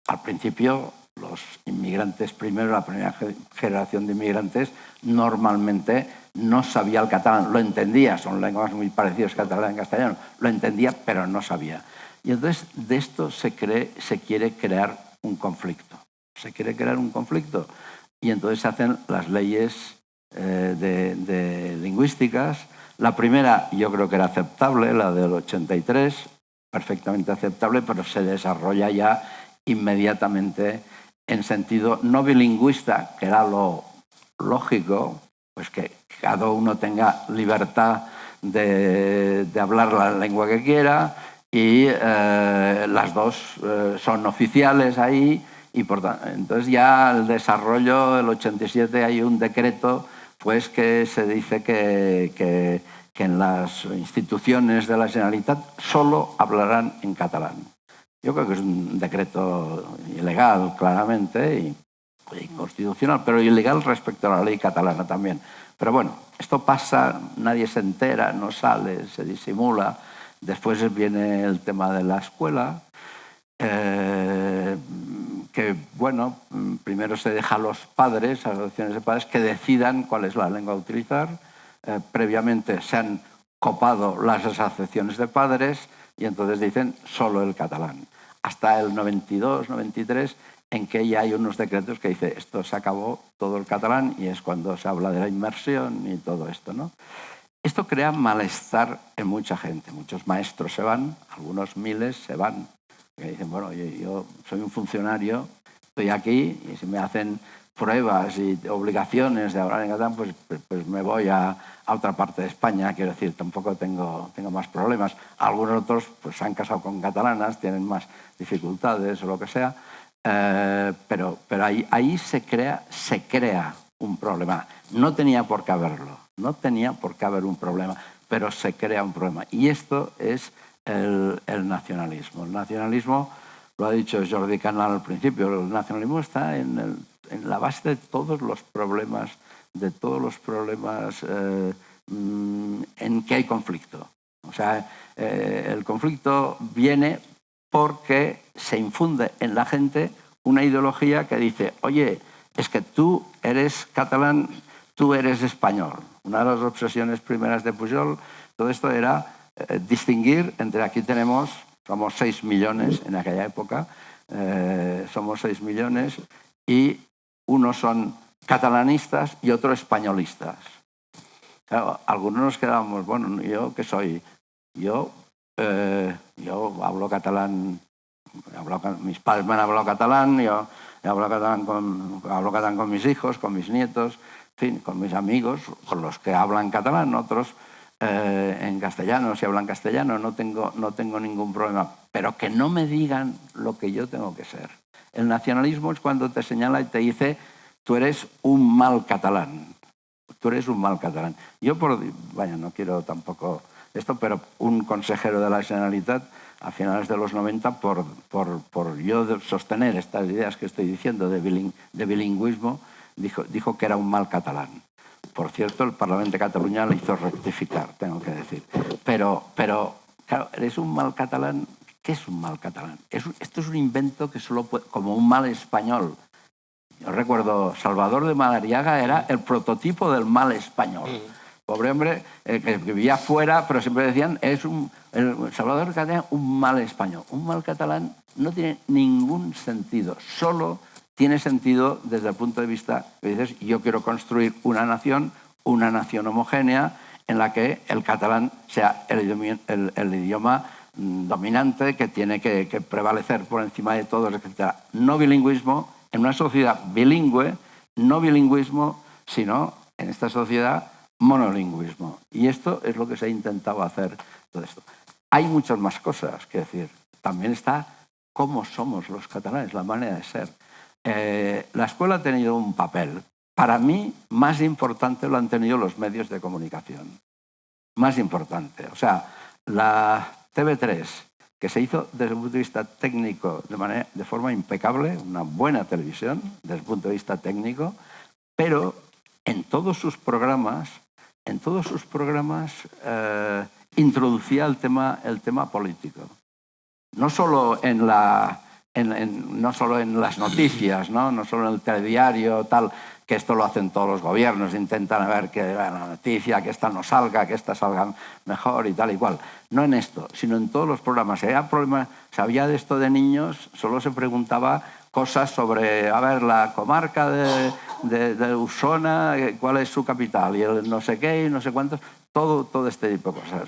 al principio, los inmigrantes primero, la primera generación de inmigrantes, normalmente no sabía el catalán, lo entendía, son lenguas muy parecidas, catalán y castellano, lo entendía, pero no sabía. Y entonces de esto se quiere crear un conflicto. Se quiere crear un conflicto, y entonces se hacen las leyes de lingüísticas. La primera yo creo que era aceptable, la del 83, perfectamente aceptable, pero se desarrolla ya inmediatamente en sentido no bilingüista, que era lo lógico, pues que cada uno tenga libertad de hablar la lengua que quiera, y las dos son oficiales ahí, y por tanto, entonces ya el desarrollo del 87 hay un decreto pues que se dice que en las instituciones de la Generalitat solo hablarán en catalán. Yo creo que es un decreto ilegal, claramente, y inconstitucional, pero ilegal respecto a la ley catalana también. Pero bueno, esto pasa, nadie se entera, no sale, se disimula. Después viene el tema de la escuela, que, bueno, primero se deja a los padres, a las asociaciones de padres, que decidan cuál es la lengua a utilizar. Previamente se han copado las asociaciones de padres, y entonces dicen solo el catalán. Hasta el 92, 93, en que ya hay unos decretos que dice esto se acabó todo el catalán, y es cuando se habla de la inmersión y todo esto, ¿no? Esto crea malestar en mucha gente. Muchos maestros se van, algunos miles se van. Que dicen, bueno, yo soy un funcionario, estoy aquí, y si me hacen pruebas y obligaciones de hablar en catalán, pues me voy a otra parte de España. Quiero decir, tampoco tengo más problemas. Algunos otros pues se han casado con catalanas, tienen más dificultades o lo que sea, pero ahí se crea un problema. No tenía por qué haberlo, no tenía por qué haber un problema, pero se crea un problema. Y esto es el nacionalismo. El nacionalismo, lo ha dicho Jordi Canal al principio, el nacionalismo está en la base de todos los problemas, en que hay conflicto. O sea, el conflicto viene porque se infunde en la gente una ideología que dice, oye, es que tú eres catalán, tú eres español. Una de las obsesiones primeras de Pujol, todo esto era distinguir entre, aquí somos 6 millones en aquella época, somos 6 millones, y unos son catalanistas y otros españolistas. Claro, algunos nos quedábamos, bueno, ¿yo qué soy? Yo hablo catalán, mis padres me han hablado catalán, yo hablo catalán con mis hijos, con mis nietos, en fin, con mis amigos, con los que hablan catalán, otros en castellano, si hablan castellano, no tengo ningún problema, pero que no me digan lo que yo tengo que ser. El nacionalismo es cuando te señala y te dice, tú eres un mal catalán, tú eres un mal catalán. Yo, no quiero tampoco esto, pero un consejero de la Generalitat a finales de los 90, por yo sostener estas ideas que estoy diciendo de bilingüismo, dijo que era un mal catalán. Por cierto, el Parlamento de Cataluña le hizo rectificar, tengo que decir. Pero claro, eres un mal catalán. ¿Qué es un mal catalán? Esto es un invento que solo puede, como un mal español. Yo recuerdo, Salvador de Madariaga era el prototipo del mal español. Pobre hombre, que vivía fuera, pero siempre decían, Salvador Catalán, un mal español. Un mal catalán no tiene ningún sentido, solo tiene sentido desde el punto de vista que dices, yo quiero construir una nación homogénea, en la que el catalán sea el idioma dominante que tiene que prevalecer por encima de todos, etc. No bilingüismo en una sociedad bilingüe, no bilingüismo, sino en esta sociedad monolingüismo. Y esto es lo que se ha intentado hacer todo esto. Hay muchas más cosas que decir. También está cómo somos los catalanes, la manera de ser. La escuela ha tenido un papel. Para mí, más importante lo han tenido los medios de comunicación. Más importante. O sea, la TV3, que se hizo desde el punto de vista técnico de forma impecable, una buena televisión desde el punto de vista técnico, pero en todos sus programas introducía el tema político. No solo en las noticias, no solo en el telediario, tal, que esto lo hacen todos los gobiernos, intentan ver que la noticia, que esta no salga, que esta salga mejor y tal y cual. No en esto, sino en todos los programas. Si había de esto de niños, solo se preguntaba cosas sobre, a ver, la comarca de Osona, cuál es su capital, y el no sé qué y no sé cuántos, todo este tipo de cosas.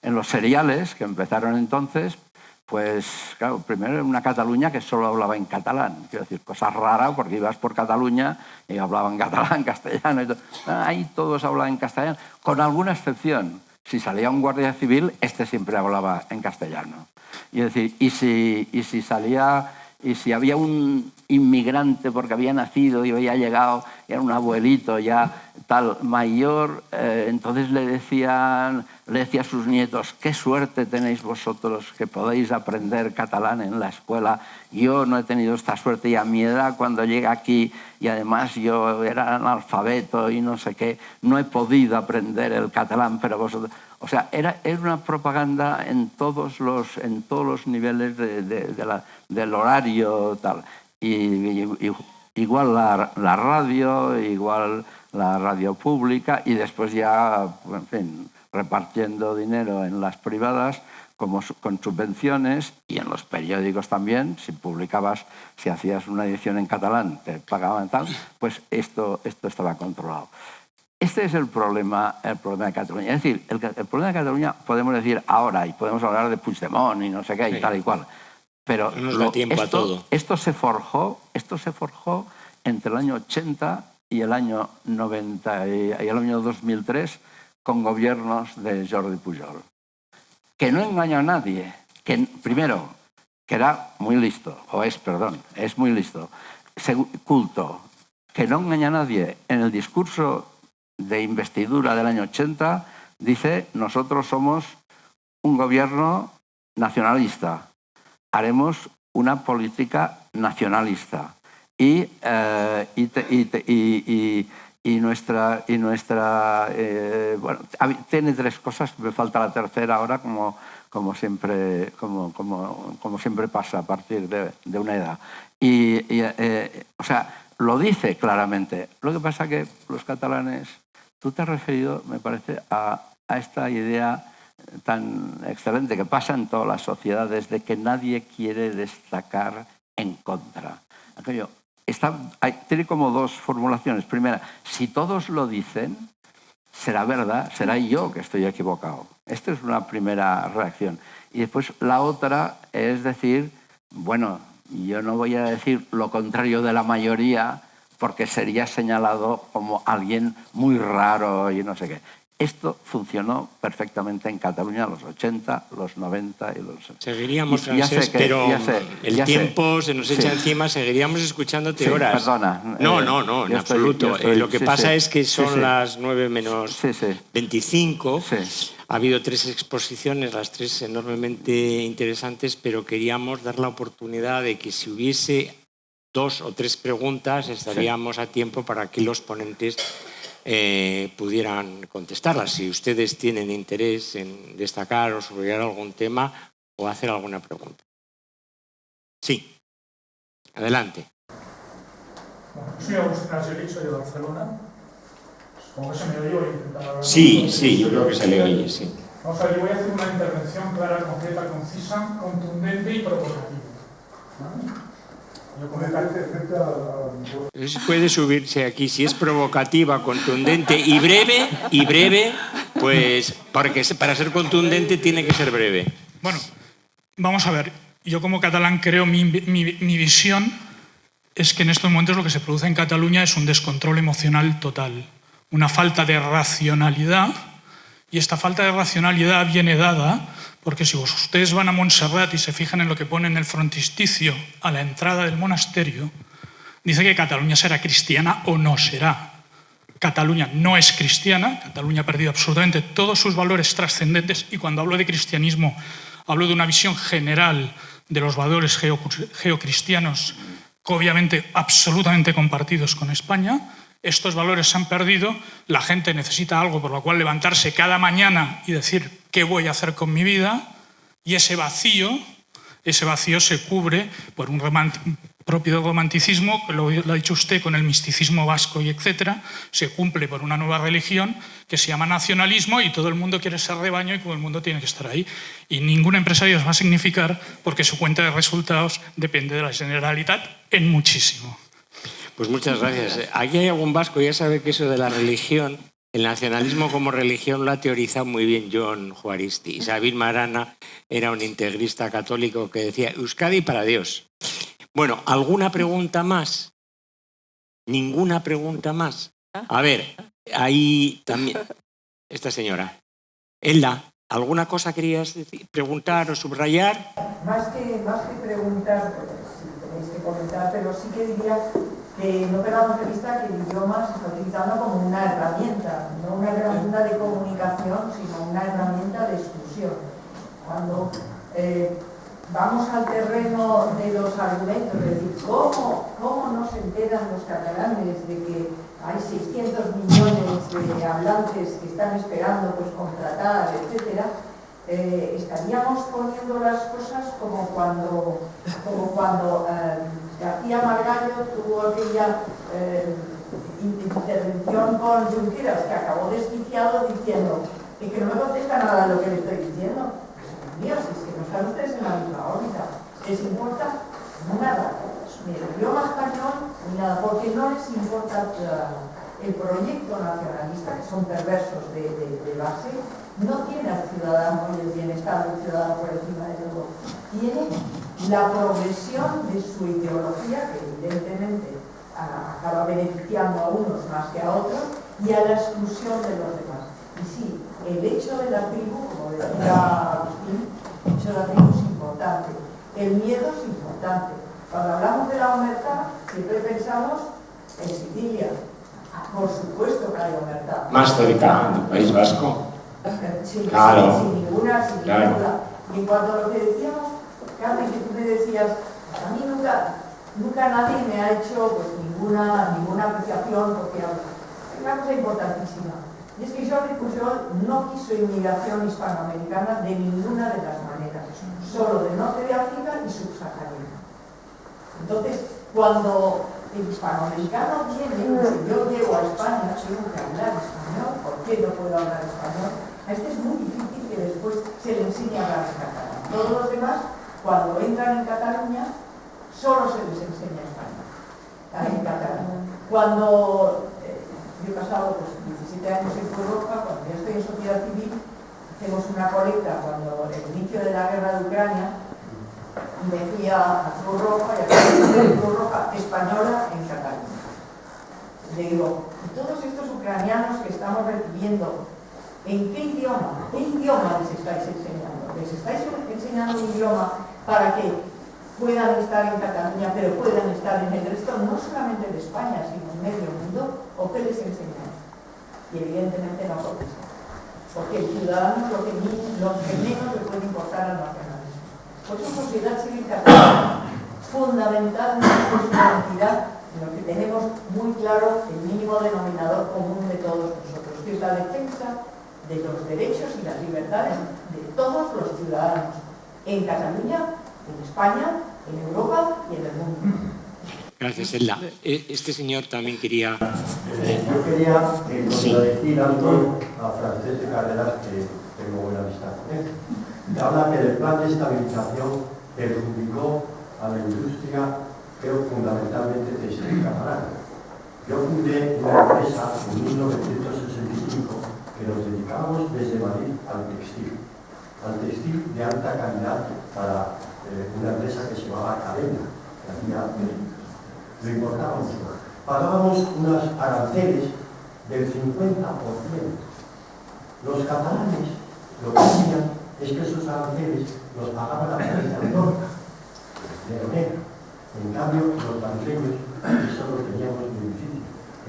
En los seriales que empezaron entonces, pues claro, primero era una Cataluña que solo hablaba en catalán. Quiero decir, cosas raras porque ibas por Cataluña y hablaban catalán, castellano y todo. Ahí todos hablaban en castellano, con alguna excepción. Si salía un guardia civil, este siempre hablaba en castellano. Y es decir, y si había un inmigrante porque había nacido y había llegado, era un abuelito ya tal mayor, entonces le decía a sus nietos, qué suerte tenéis vosotros que podéis aprender catalán en la escuela. Yo no he tenido esta suerte y a mi edad cuando llegué aquí, y además yo era analfabeto y no sé qué, no he podido aprender el catalán, pero vosotros... O sea, era una propaganda en todos los niveles del horario tal. Y igual la radio, igual la radio pública, y después ya, en fin, repartiendo dinero en las privadas con subvenciones, y en los periódicos también, si hacías una edición en catalán, te pagaban tal, pues esto estaba controlado. Este es el problema de Cataluña. Es decir, el problema de Cataluña podemos decir ahora, y podemos hablar de Puigdemont y no sé qué, y tal y cual. Pero no nos da tiempo a todo. Esto se forjó entre el año 80 y el año 90 y el año 2003 con gobiernos de Jordi Pujol. Que no engañó a nadie. Primero, que era muy listo, es muy listo. Culto. Que no engaña a nadie. En el discurso de investidura del año 80 dice, nosotros somos un gobierno nacionalista. Haremos una política nacionalista bueno, tiene tres cosas, me falta la tercera ahora, como siempre pasa a partir de una edad. O sea, lo dice claramente. Lo que pasa que los catalanes, tú te has referido, me parece, a esta idea tan excelente que pasa en todas las sociedades de que nadie quiere destacar en contra. Tiene como dos formulaciones. Primera, si todos lo dicen, será verdad, será yo que estoy equivocado. Esta es una primera reacción. Y después la otra es decir, bueno, yo no voy a decir lo contrario de la mayoría porque sería señalado como alguien muy raro y no sé qué. Esto funcionó perfectamente en Cataluña en los 80, los 90 y los... Seguiríamos, Francesc, pero el tiempo se nos echa encima, seguiríamos escuchándote horas. Perdona. No, en absoluto. Lo que pasa es que son las 9 menos 25. Ha habido 3 exposiciones, las 3 enormemente interesantes, pero queríamos dar la oportunidad de que si hubiese 2 o 3 preguntas, estaríamos a tiempo para que los ponentes pudieran contestarlas. Si ustedes tienen interés en destacar o subrayar algún tema o hacer alguna pregunta. Sí, adelante. Bueno, soy Agustín Angelic, soy de Barcelona. Supongo que se me oye, voy a intentar hablar. Sí, yo creo que se le oye, sí. Vamos a ver, yo voy a hacer una intervención clara, concreta, concisa, contundente y provocativa. ¿Vale? Puede subirse aquí si es provocativa, contundente y breve, pues porque para ser contundente tiene que ser breve. Bueno, vamos a ver. Yo como catalán creo mi visión es que en estos momentos lo que se produce en Cataluña es un descontrol emocional total, una falta de racionalidad, y esta falta de racionalidad viene dada porque si ustedes van a Montserrat y se fijan en lo que pone en el frontispicio a la entrada del monasterio, dice que Cataluña será cristiana o no será. Cataluña no es cristiana, Cataluña ha perdido absolutamente todos sus valores trascendentes, y cuando hablo de cristianismo hablo de una visión general de los valores geocristianos, obviamente absolutamente compartidos con España. Estos valores se han perdido, la gente necesita algo por lo cual levantarse cada mañana y decir qué voy a hacer con mi vida, y ese vacío se cubre por un propio romanticismo, lo ha dicho usted, con el misticismo vasco y etcétera, se cumple por una nueva religión que se llama nacionalismo, y todo el mundo quiere ser rebaño y todo el mundo tiene que estar ahí. Y ningún empresario os va a significar, porque su cuenta de resultados depende de la Generalitat en muchísimo. Pues muchas gracias. Aquí hay algún vasco, ya sabe que eso de la religión, el nacionalismo como religión lo ha teorizado muy bien John Juaristi. Y Sabin Marana era un integrista católico que decía Euskadi para Dios. Bueno, ¿alguna pregunta más? ¿Ninguna pregunta más? A ver, ahí también, esta señora. Elda, ¿alguna cosa querías decir, preguntar o subrayar? Más que preguntar, pues, sí tenéis que comentar, pero sí que diría que no perdamos de vista que el idioma se está utilizando como una herramienta, no una herramienta de comunicación, sino una herramienta de exclusión. Cuando vamos al terreno de los argumentos, es decir, ¿cómo no se enteran los catalanes de que hay 600 millones de hablantes que están esperando pues, contratar, etcétera? Estaríamos poniendo las cosas como cuando García Margallo tuvo aquella intervención con Junqueras, que acabó desquiciado diciendo que no me contesta nada de lo que le estoy diciendo. Mío, si es que no están ustedes en la misma órbita, les importa nada, ni el idioma español, ni nada, porque no les importa el proyecto nacionalista, que son perversos de base, no tiene al ciudadano y el bienestar del ciudadano por encima de todo, tiene la progresión de su ideología, que evidentemente acaba beneficiando a unos más que a otros, y a la exclusión de los demás. Y sí, el hecho de la tribu, como decía Agustín, el hecho de la tribu es importante, el miedo es importante. Cuando hablamos de la omertà, siempre pensamos en Sicilia. Por supuesto que hay omertà. Más cerca, del País Vasco. Sí, claro. sin ninguna duda. Y en cuanto a lo que decíamos, Carmen, que tú me decías, a mí nunca nadie me ha hecho pues, ninguna apreciación, porque hay una cosa importantísima. Y es que Jordi Pujol no quiso inmigración hispanoamericana de ninguna de las maneras, solo del norte de África y subsahariana. Entonces, cuando el hispanoamericano viene, si yo llego a España, tengo que hablar español, ¿por qué no puedo hablar español? A este es muy difícil que después se le enseñe a hablar catalán. Todos los demás, cuando entran en Cataluña, solo se les enseña España, en catalán. Cuando yo he pasado pues, 17 años en Cruz Roja, cuando ya estoy en sociedad civil, hacemos una colecta cuando el inicio de la guerra de Ucrania, y me fui a Cruz Roja y a la Cruz Roja española en Cataluña. Le digo, ¿y todos estos ucranianos que estamos recibiendo, en qué idioma les estáis enseñando? ¿Les estáis enseñando un idioma para que puedan estar en Cataluña, pero puedan estar en el resto, no solamente de España, sino en medio mundo? ¿O qué les enseñamos? Y evidentemente no contestan. Porque el ciudadano es lo que menos le puede importar al nacionalismo. Por eso sociedad civil catalana, fundamentalmente es una entidad en la que tenemos muy claro el mínimo denominador común de todos nosotros, que es la defensa de los derechos y las libertades de todos los ciudadanos, en Cataluña, en España, en Europa y en el mundo. Gracias, Elda. Este señor también quería... Yo quería contradecir algo a Francesc Carreras, que tengo buena amistad con él. Que habla que el plan de estabilización perjudicó a la industria pero fundamentalmente textil catalán. Yo fundé una empresa en 1965 que nos dedicábamos desde Madrid al textil de alta calidad para una empresa que se llamaba Cadena, que hacía médicos. Lo importábamos. Pagábamos unos aranceles del 50%. Los catalanes lo que hacían es que esos aranceles los pagaba la prensa de Lorca, de Onega. En cambio, los madrileños eso lo teníamos muy difícil.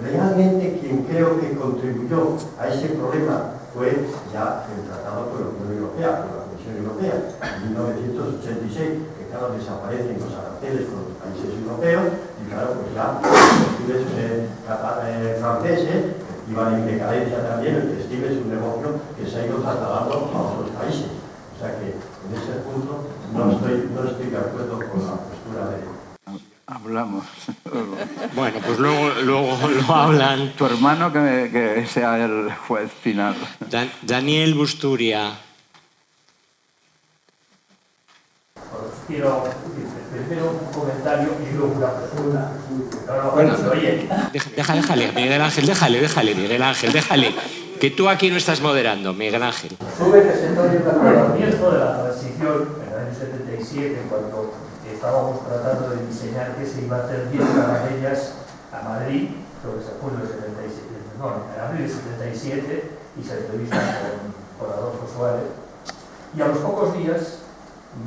Realmente quien creo que contribuyó a ese problema fue ya el tratado por la Unión Europea, por la Comisión Europea, en 1986, que claro, desaparecen los aranceles con los países europeos, y claro, pues ya los textiles franceses iban en decadencia también, el textil es un negocio que se ha ido trasladando a otros países. O sea que en ese punto no estoy de acuerdo con la postura de... Hablamos. Bueno, pues luego lo hablan. Tu hermano que sea el juez final. Daniel Busturia. Os quiero decir, primero un comentario y luego una pregunta. Bueno, déjale, Miguel Ángel, déjale, Miguel Ángel, déjale. Que tú aquí no estás moderando, Miguel Ángel. Tuve que sentar el comienzo de la transición, en el año 77, cuando estábamos tratando de diseñar qué se iba a hacer 10 caramellas a Madrid, lo que se fue en abril del 77, y se entrevista con Adolfo Suárez. Y a los pocos días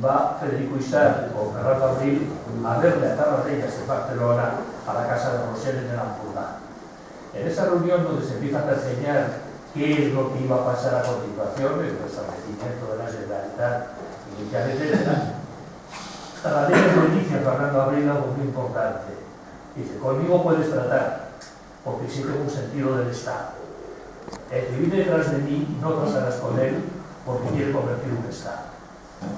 va Federico Isar o Fernando Abril a verle a Tarradellas en Barcelona, a la casa de Rosell en el Ampurdá. En esa reunión donde se empieza a enseñar qué es lo que iba a pasar a continuación, el restablecimiento de la Generalitat inicial, etc., Tarradellas le dice a Fernando Abril algo muy importante. Dice, conmigo puedes tratar, porque sí tengo un sentido del Estado. El que viene detrás de mí no tratarás con él porque quiere convertir un Estado.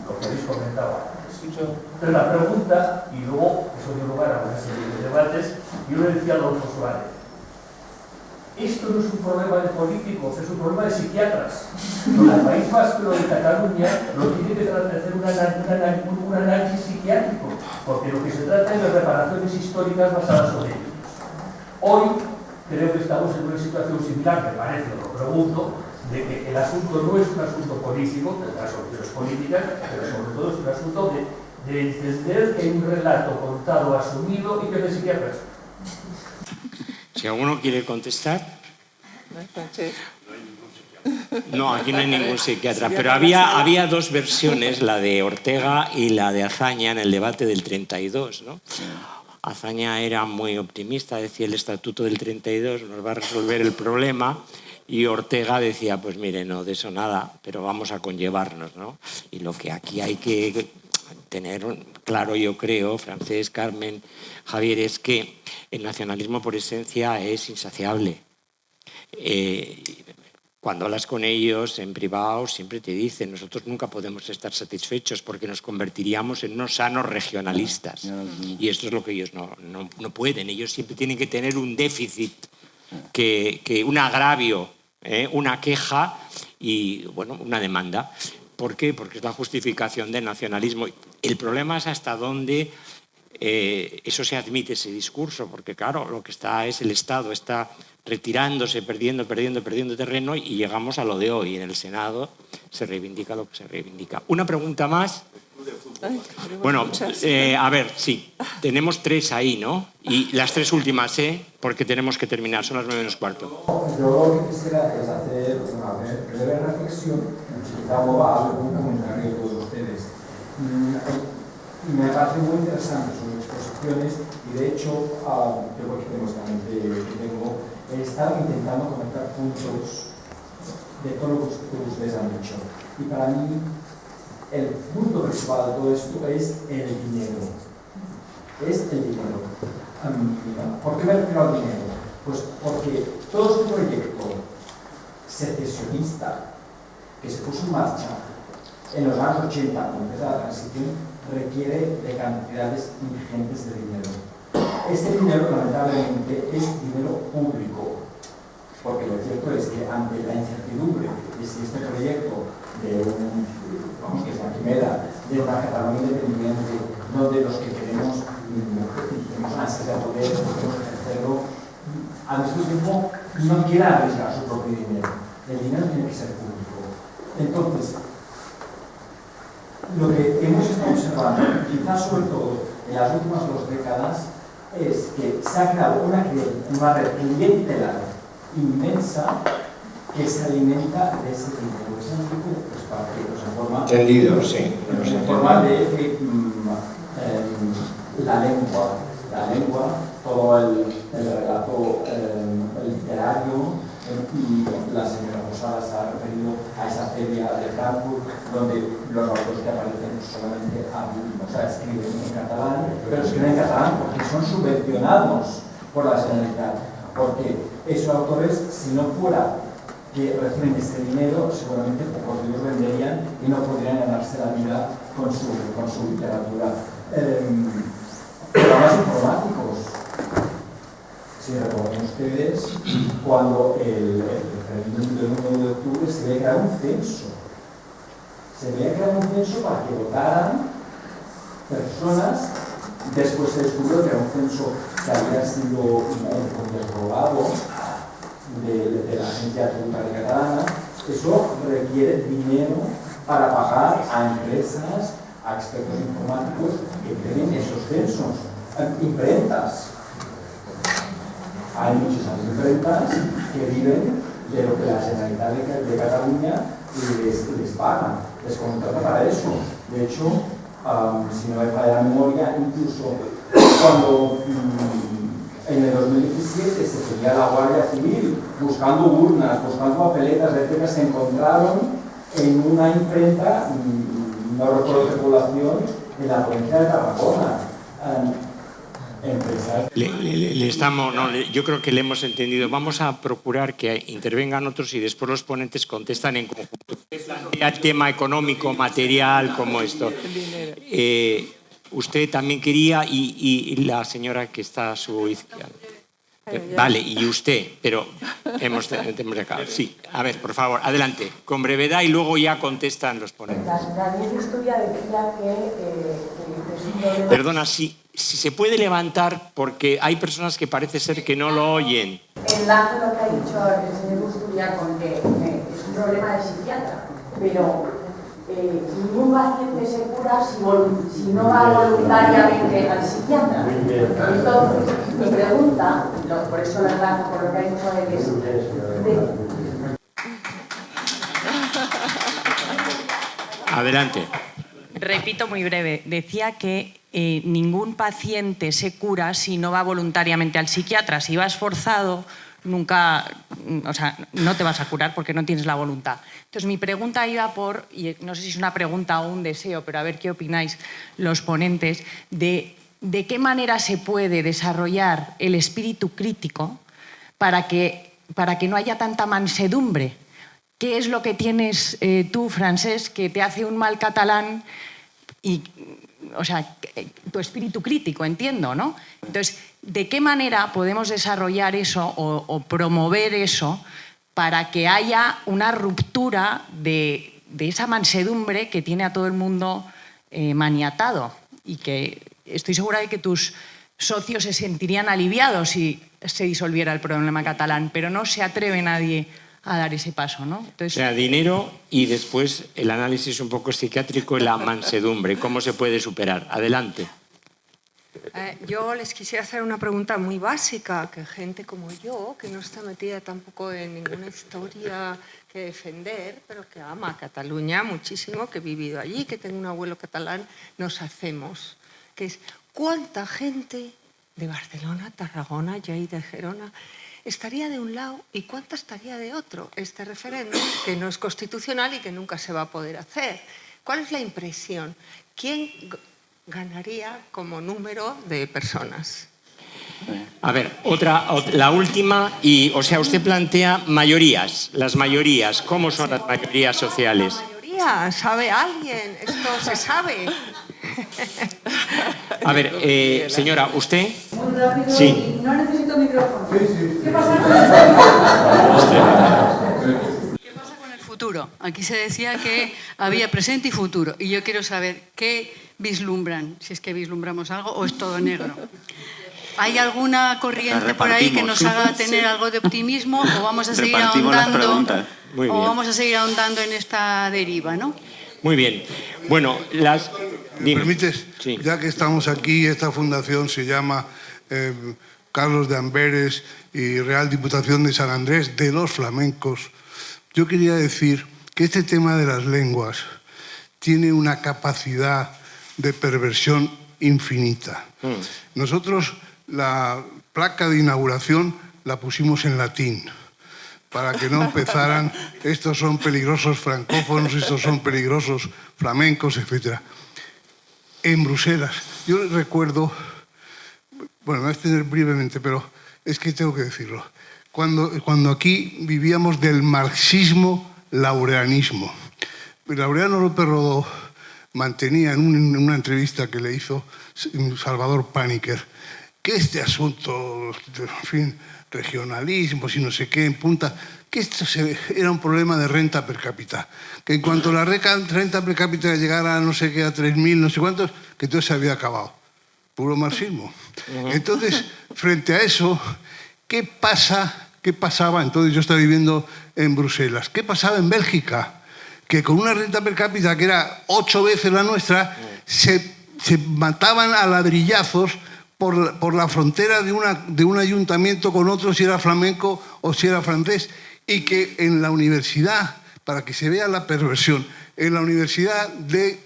Lo que habéis comentado antes. Entonces la pregunta, y luego eso dio lugar a una serie de debates, yo le decía a Adolfo Suárez, esto no es un problema de políticos, es un problema de psiquiatras. El País Vasco de Cataluña lo tiene que hacer un análisis psiquiátrico, porque lo que se trata es de reparaciones históricas basadas sobre ellos. Hoy creo que estamos en una situación similar, me parece, lo pregunto, de que el asunto no es un asunto político, tendrá soluciones políticas, pero sobre todo es un asunto de entender que hay un relato contado, asumido y que es de psiquiatras. Si alguno quiere contestar. No, aquí no hay ningún psiquiatra, pero había dos versiones, la de Ortega y la de Azaña en el debate del 32, ¿no? Azaña era muy optimista, decía el Estatuto del 32 nos va a resolver el problema, y Ortega decía, pues mire, no, de eso nada, pero vamos a conllevarnos, ¿no? Y lo que aquí hay que tener claro, yo creo, Francés, Carmen, Javier, es que el nacionalismo por esencia es insaciable. Cuando hablas con ellos en privado siempre te dicen, nosotros nunca podemos estar satisfechos porque nos convertiríamos en unos sanos regionalistas. Y esto es lo que ellos no pueden. Ellos siempre tienen que tener un déficit, un agravio, una queja y bueno, una demanda. ¿Por qué? Porque es la justificación del nacionalismo. El problema es hasta dónde eso se admite, ese discurso, porque claro, lo que está es el Estado, está retirándose, perdiendo terreno, y llegamos a lo de hoy. En el Senado se reivindica lo que se reivindica. Una pregunta más. Bueno, a ver, sí, tenemos tres ahí, ¿no? Y las tres últimas, porque tenemos que terminar, son las 9:15. Yo lo que quisiera es hacer una breve reflexión, quizá global, un comentario de todos ustedes. Me parece muy interesante sus exposiciones y de hecho, yo porque tengo esta mente que tengo, he estado intentando conectar puntos de todo lo que ustedes han dicho. Y para mí, el punto principal de todo esto es el dinero. Es el dinero. ¿Por qué me refiero al dinero? Pues porque todo este proyecto secesionista que se puso en marcha en los años 80, cuando empezó la transición, requiere de cantidades ingentes de dinero. Este dinero, lamentablemente, es dinero público, porque lo cierto es que ante la incertidumbre de si este proyecto de que es la quimera de una Cataluña independiente, donde los que queremos quiera arriesgar su propio dinero. El dinero tiene que ser público. Entonces, lo que hemos estado observando, quizás sobre todo en las últimas 2 décadas, es que se ha creado una red clientelar inmensa que se alimenta de ese dinero. Ese dinero, pues para que nos informa... Entendido, sí. Nos informa de que la lengua, todo el relato literario, y la señora Posada se ha referido a esa feria de Frankfurt, donde los autores que aparecen solamente escriben en catalán, pero escriben en catalán porque son subvencionados por la Generalitat. Porque esos autores, si no fuera que reciben ese dinero, seguramente pocos de ellos venderían y no podrían ganarse la vida con su literatura. Programas informáticos. Si recuerdan ustedes, cuando el referéndum del 1 de octubre se veía crear un censo. Se veía crear un censo para que votaran personas. Después se descubrió que era un censo que había sido robado de la Agencia Tributaria Catalana. Eso requiere dinero para pagar a empresas, a expertos informáticos que tienen esos censos. Imprentas. Hay muchísimas imprentas que viven de lo que la Generalitat de Cataluña les paga, les contrata para eso. De hecho, si no me falla la memoria, incluso cuando en el 2017 se tenía la Guardia Civil buscando urnas, buscando papeletas, etcétera, se encontraron en una imprenta, no recuerdo qué población, en la provincia de Tarragona. Yo creo que le hemos entendido. Vamos a procurar que intervengan otros y después los ponentes contestan en conjunto. El tema económico, material, como esto. Usted también quería y la señora que está a su izquierda. Vale, y usted, pero hemos de acabar. Sí, a ver, por favor, adelante, con brevedad y luego ya contestan los ponentes. Daniel Busturia decía que es un problema... Perdona, si se puede levantar, porque hay personas que parece ser que no lo oyen. Enlace lo que ha dicho el señor Busturia con que es un problema del psiquiatra, pero ningún paciente se cura si no va voluntariamente al psiquiatra. Entonces, mi pregunta, por eso la enlazo por lo que ha dicho él, es... Adelante. Repito muy breve. Decía que ningún paciente se cura si no va voluntariamente al psiquiatra. Si vas forzado, nunca, o sea, no te vas a curar porque no tienes la voluntad. Entonces, mi pregunta iba por, y no sé si es una pregunta o un deseo, pero a ver qué opináis los ponentes, de qué manera se puede desarrollar el espíritu crítico para que no haya tanta mansedumbre. ¿Qué es lo que tienes tú, Francesc, que te hace un mal catalán? Y, o sea, tu espíritu crítico, entiendo, ¿no? Entonces, ¿de qué manera podemos desarrollar eso o promover eso para que haya una ruptura de esa mansedumbre que tiene a todo el mundo maniatado? Y que estoy segura de que tus socios se sentirían aliviados si se disolviera el problema catalán, pero no se atreve nadie a dar ese paso, ¿no? Entonces... O sea, dinero y después el análisis un poco psiquiátrico y la mansedumbre. ¿Cómo se puede superar? Adelante. Yo les quisiera hacer una pregunta muy básica, que gente como yo, que no está metida tampoco en ninguna historia que defender, pero que ama a Cataluña muchísimo, que he vivido allí, que tengo un abuelo catalán, nos hacemos. Que es, ¿cuánta gente de Barcelona, Tarragona, y de Gerona estaría de un lado y cuánta estaría de otro? Este referéndum, que no es constitucional y que nunca se va a poder hacer. ¿Cuál es la impresión? ¿Quién ganaría como número de personas? A ver, la última, y, o sea, usted plantea mayorías. Las mayorías, ¿cómo son las mayorías sociales? La mayoría, ¿sabe alguien? Esto se sabe. A ver, señora, ¿usted? Muy rápido, Sí. y no necesito micrófono. ¿Qué pasa con el futuro? Aquí se decía que había presente y futuro. Y yo quiero saber qué vislumbran, si es que vislumbramos algo o es todo negro. ¿Hay alguna corriente por ahí que nos haga tener algo de optimismo o vamos a seguir ahondando? Muy bien. O vamos a seguir ahondando en esta deriva, ¿no? Muy bien. Bueno, ¿Me permites? Sí. Ya que estamos aquí, esta fundación se llama Carlos de Amberes y Real Diputación de San Andrés de los Flamencos. Yo quería decir que este tema de las lenguas tiene una capacidad de perversión infinita. Nosotros la placa de inauguración la pusimos en latín, para que no empezaran, estos son peligrosos francófonos, estos son peligrosos flamencos, etc. En Bruselas, yo recuerdo, bueno, me voy a extender brevemente, pero es que tengo que decirlo, cuando aquí vivíamos del marxismo-laureanismo. Laureano López Rodó mantenía en una entrevista que le hizo Salvador Paniker que este asunto, en fin, regionalismos y no sé qué en punta, que esto era un problema de renta per cápita, que en cuanto la renta per cápita llegara a no sé qué, a 3.000, no sé cuántos, que todo se había acabado. Puro marxismo. Entonces, frente a eso, ¿qué pasaba? Entonces yo estaba viviendo en Bruselas. ¿Qué pasaba en Bélgica? Que con una renta per cápita que era 8 veces la nuestra, se mataban a ladrillazos por la frontera de un ayuntamiento con otro, si era flamenco o si era francés, y que en la universidad, para que se vea la perversión, en la Universidad de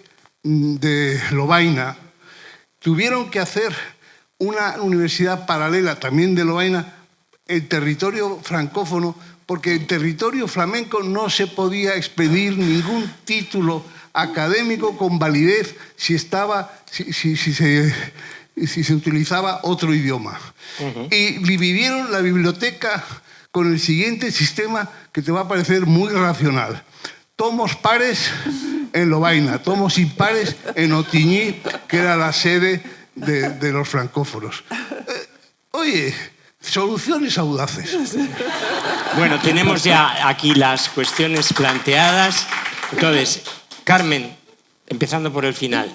Lovaina tuvieron que hacer una universidad paralela, también de Lovaina, en territorio francófono, porque en territorio flamenco no se podía expedir ningún título académico con validez si se utilizaba otro idioma. Y dividieron la biblioteca con el siguiente sistema que te va a parecer muy racional. Tomos pares en Lovaina, tomos impares en Otigny, que era la sede de los francófonos. Oye, soluciones audaces. Bueno, tenemos ya aquí las cuestiones planteadas. Entonces, Carmen, empezando por el final.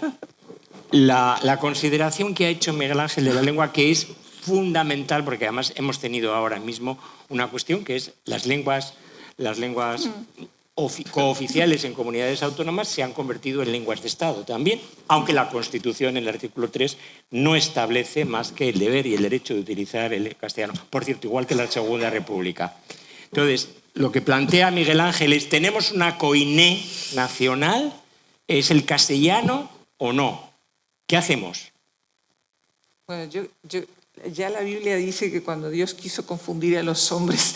La consideración que ha hecho Miguel Ángel de la lengua, que es fundamental, porque además hemos tenido ahora mismo una cuestión que es las lenguas cooficiales en comunidades autónomas se han convertido en lenguas de Estado también, aunque la Constitución, en el artículo 3, no establece más que el deber y el derecho de utilizar el castellano. Por cierto, igual que la Segunda República. Entonces, lo que plantea Miguel Ángel es, ¿tenemos una coiné nacional? ¿Es el castellano o no? ¿Qué hacemos? Bueno, ya la Biblia dice que cuando Dios quiso confundir a los hombres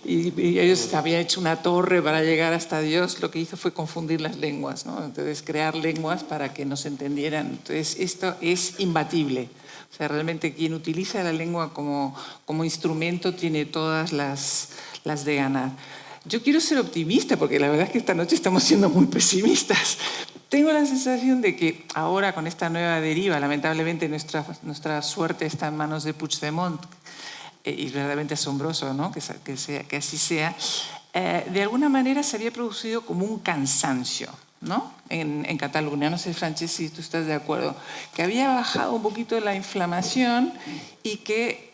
y ellos habían hecho una torre para llegar hasta Dios, lo que hizo fue confundir las lenguas, ¿no? Entonces, crear lenguas para que nos entendieran. Entonces, esto es imbatible. O sea, realmente quien utiliza la lengua como instrumento tiene todas las de ganar. Yo quiero ser optimista porque la verdad es que esta noche estamos siendo muy pesimistas. Tengo la sensación de que ahora con esta nueva deriva, lamentablemente nuestra suerte está en manos de Puigdemont, y es verdaderamente asombroso, ¿no? que así sea, de alguna manera se había producido como un cansancio, ¿no? en Cataluña. No sé, Francesc, si tú estás de acuerdo, que había bajado un poquito la inflamación y que,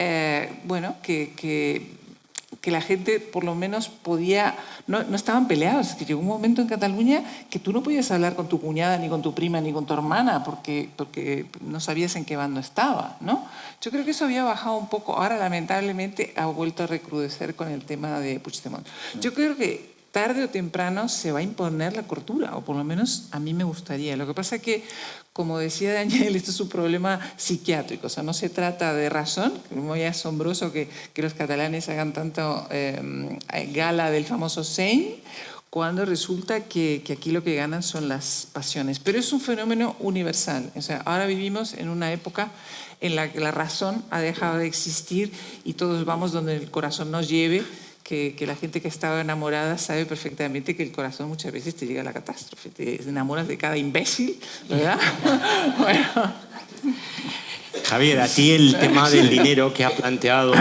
que la gente por lo menos podía, no estaban peleados, es que llegó un momento en Cataluña que tú no podías hablar con tu cuñada, ni con tu prima, ni con tu hermana, porque no sabías en qué bando estaba, ¿no? Yo creo que eso había bajado un poco, ahora lamentablemente ha vuelto a recrudecer con el tema de Puigdemont. Yo creo que tarde o temprano se va a imponer la cordura, o por lo menos a mí me gustaría. Lo que pasa es que, como decía Daniel, esto es un problema psiquiátrico, o sea, no se trata de razón, es muy asombroso que los catalanes hagan tanto gala del famoso Seny, cuando resulta que aquí lo que ganan son las pasiones. Pero es un fenómeno universal, o sea, ahora vivimos en una época en la que la razón ha dejado de existir y todos vamos donde el corazón nos lleve, que la gente que estaba enamorada sabe perfectamente que el corazón muchas veces te llega a la catástrofe. Te enamoras de cada imbécil, ¿verdad? Bueno. Javier, a ti el tema del dinero que ha planteado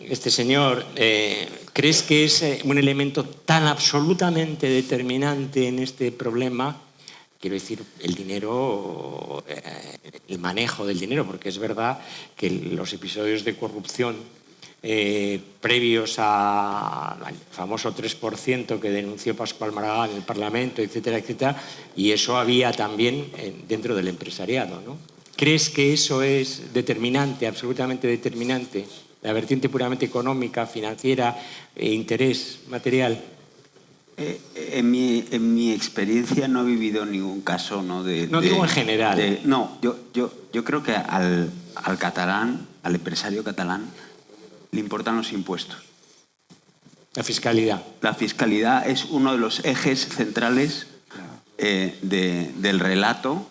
este señor, ¿crees que es un elemento tan absolutamente determinante en este problema quiero decir, el dinero, el manejo del dinero, porque es verdad que los episodios de corrupción previos al famoso 3% que denunció Pascual Maragall en el Parlamento, etcétera, etcétera, y eso había también dentro del empresariado, ¿no? ¿Crees que eso es determinante, absolutamente determinante, la vertiente puramente económica, financiera, interés material? En mi experiencia no he vivido ningún caso, ¿no? No digo en general. No, yo creo que al catalán, al empresario catalán, le importan los impuestos. La fiscalidad. La fiscalidad es uno de los ejes centrales del relato,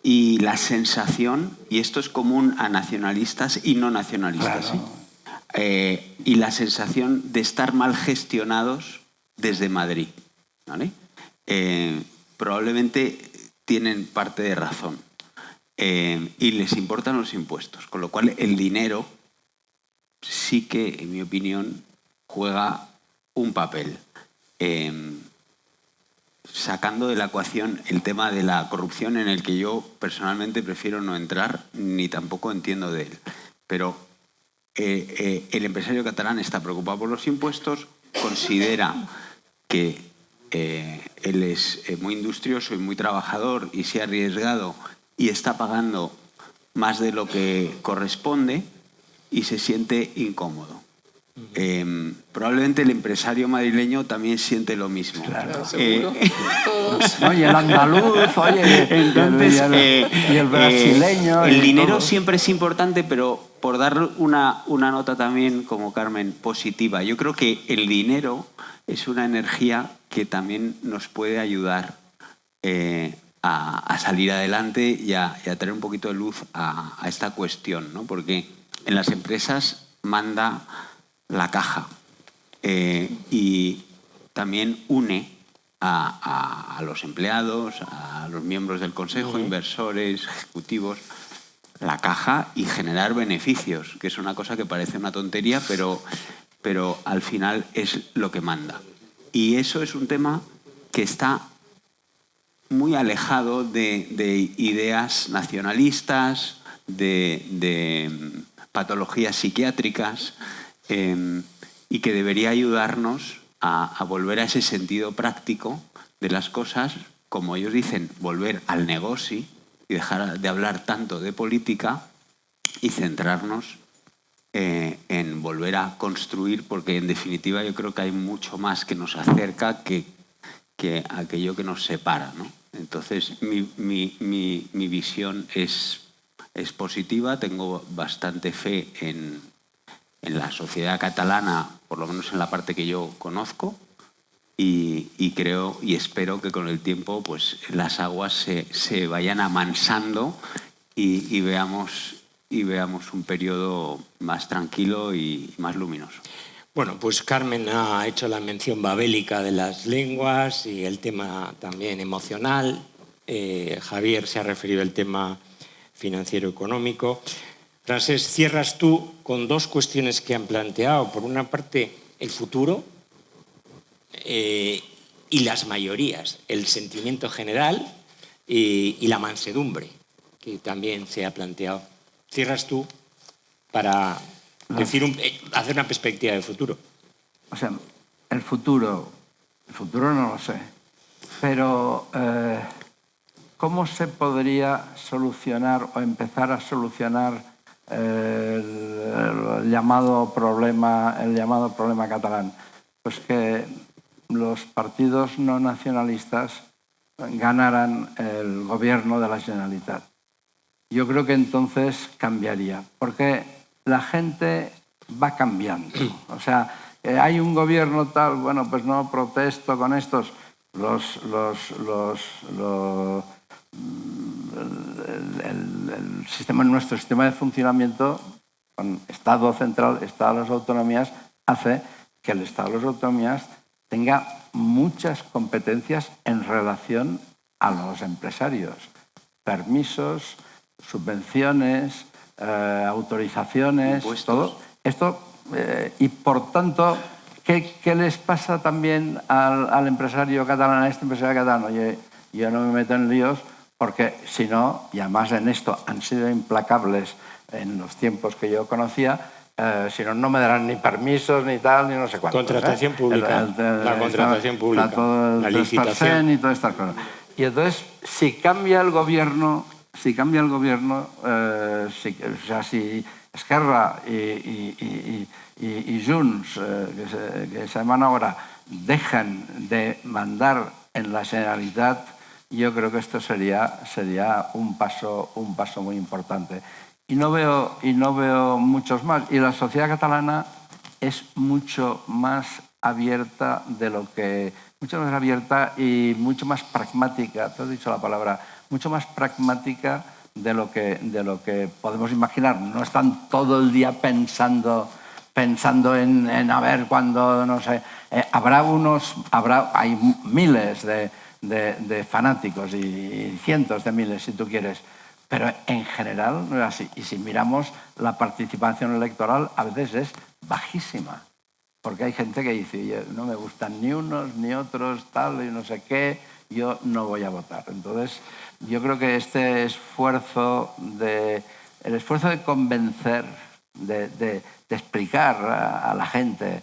y la sensación, y esto es común a nacionalistas y no nacionalistas, Claro. Y la sensación de estar mal gestionados desde Madrid, ¿vale? Probablemente tienen parte de razón, y les importan los impuestos, con lo cual el dinero sí que, en mi opinión, juega un papel. Sacando de la ecuación el tema de la corrupción, en el que yo personalmente prefiero no entrar, ni tampoco entiendo de él. Pero el empresario catalán está preocupado por los impuestos, considera que él es muy industrioso y muy trabajador y se ha arriesgado y está pagando más de lo que corresponde y se siente incómodo. Probablemente el empresario madrileño también siente lo mismo. Claro, seguro. Todos. No, y el andaluz, oye, entonces, y el brasileño. El dinero todos. siempre es importante, pero por dar una nota también, como Carmen, positiva. Yo creo que el dinero es una energía que también nos puede ayudar a salir adelante y a traer un poquito de luz a esta cuestión, ¿no? Porque en las empresas manda la caja, y también une a los empleados, a los miembros del consejo, inversores, ejecutivos, la caja, y generar beneficios, que es una cosa que parece una tontería, pero al final es lo que manda. Y eso es un tema que está muy alejado de ideas nacionalistas, de patologías psiquiátricas, y que debería ayudarnos a volver a ese sentido práctico de las cosas, como ellos dicen, volver al negocio y dejar de hablar tanto de política y centrarnos en volver a construir, porque en definitiva yo creo que hay mucho más que nos acerca que aquello que nos separa, ¿no? Entonces mi visión es positiva, tengo bastante fe en la sociedad catalana, por lo menos en la parte que yo conozco, y creo y espero que con el tiempo pues las aguas se vayan amansando y veamos un periodo más tranquilo y más luminoso. Bueno, pues Carmen ha hecho la mención babélica de las lenguas y el tema también emocional. Javier se ha referido al tema financiero-económico. Francesc, cierras tú con dos cuestiones que han planteado. Por una parte, el futuro y las mayorías, el sentimiento general y la mansedumbre, que también se ha planteado. Cierras tú para decir hacer una perspectiva de futuro. O sea, el futuro no lo sé, pero ¿cómo se podría solucionar o empezar a solucionar el llamado problema catalán? Pues que los partidos no nacionalistas ganaran el gobierno de la Generalitat. Yo creo que entonces cambiaría, porque la gente va cambiando. O sea, hay un gobierno tal, bueno, pues no protesto con estos. Nuestro sistema de funcionamiento, con Estado central, Estado de las autonomías, hace que el Estado de las autonomías tenga muchas competencias en relación a los empresarios. Permisos, subvenciones, autorizaciones, impuestos. Todo esto. Y por tanto, ¿qué les pasa también al empresario catalán, a este empresario catalán? Oye, yo no me meto en líos porque si no, y además en esto han sido implacables en los tiempos que yo conocía, si no, no me darán ni permisos, ni tal, ni no sé cuánto. Contratación pública, la contratación pública, todo la el 3% licitación. y todas estas cosas. Y entonces, si cambia el gobierno, si Esquerra y Junts, que se llaman ahora, dejan de mandar en la Generalitat, yo creo que esto sería un paso muy importante. Y no veo muchos más. Y la sociedad catalana es mucho más abierta mucho más abierta y mucho más pragmática. Te has dicho la palabra, mucho más pragmática de lo que podemos imaginar. No están todo el día pensando en a ver cuándo, no sé. Hay miles de fanáticos y cientos de miles, si tú quieres. Pero en general no es así. Y si miramos la participación electoral, a veces es bajísima. Porque hay gente que dice, no me gustan ni unos ni otros, tal, y no sé qué, yo no voy a votar. Entonces, yo creo que este esfuerzo de convencer, de explicar a la gente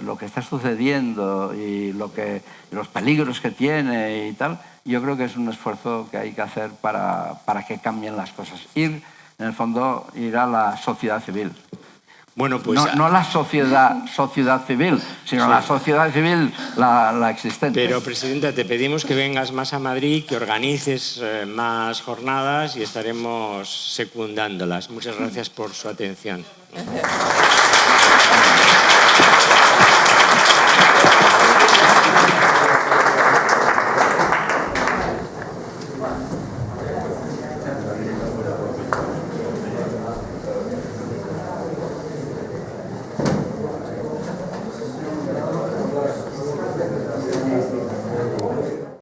lo que está sucediendo y los peligros que tiene y tal, yo creo que es un esfuerzo que hay que hacer para que cambien las cosas. En el fondo, ir a la sociedad civil. Bueno, pues, no la sociedad civil, sino sí, la sociedad civil, la existente. Pero, Presidenta, te pedimos que vengas más a Madrid, que organices más jornadas y estaremos secundándolas. Muchas gracias por su atención. Gracias.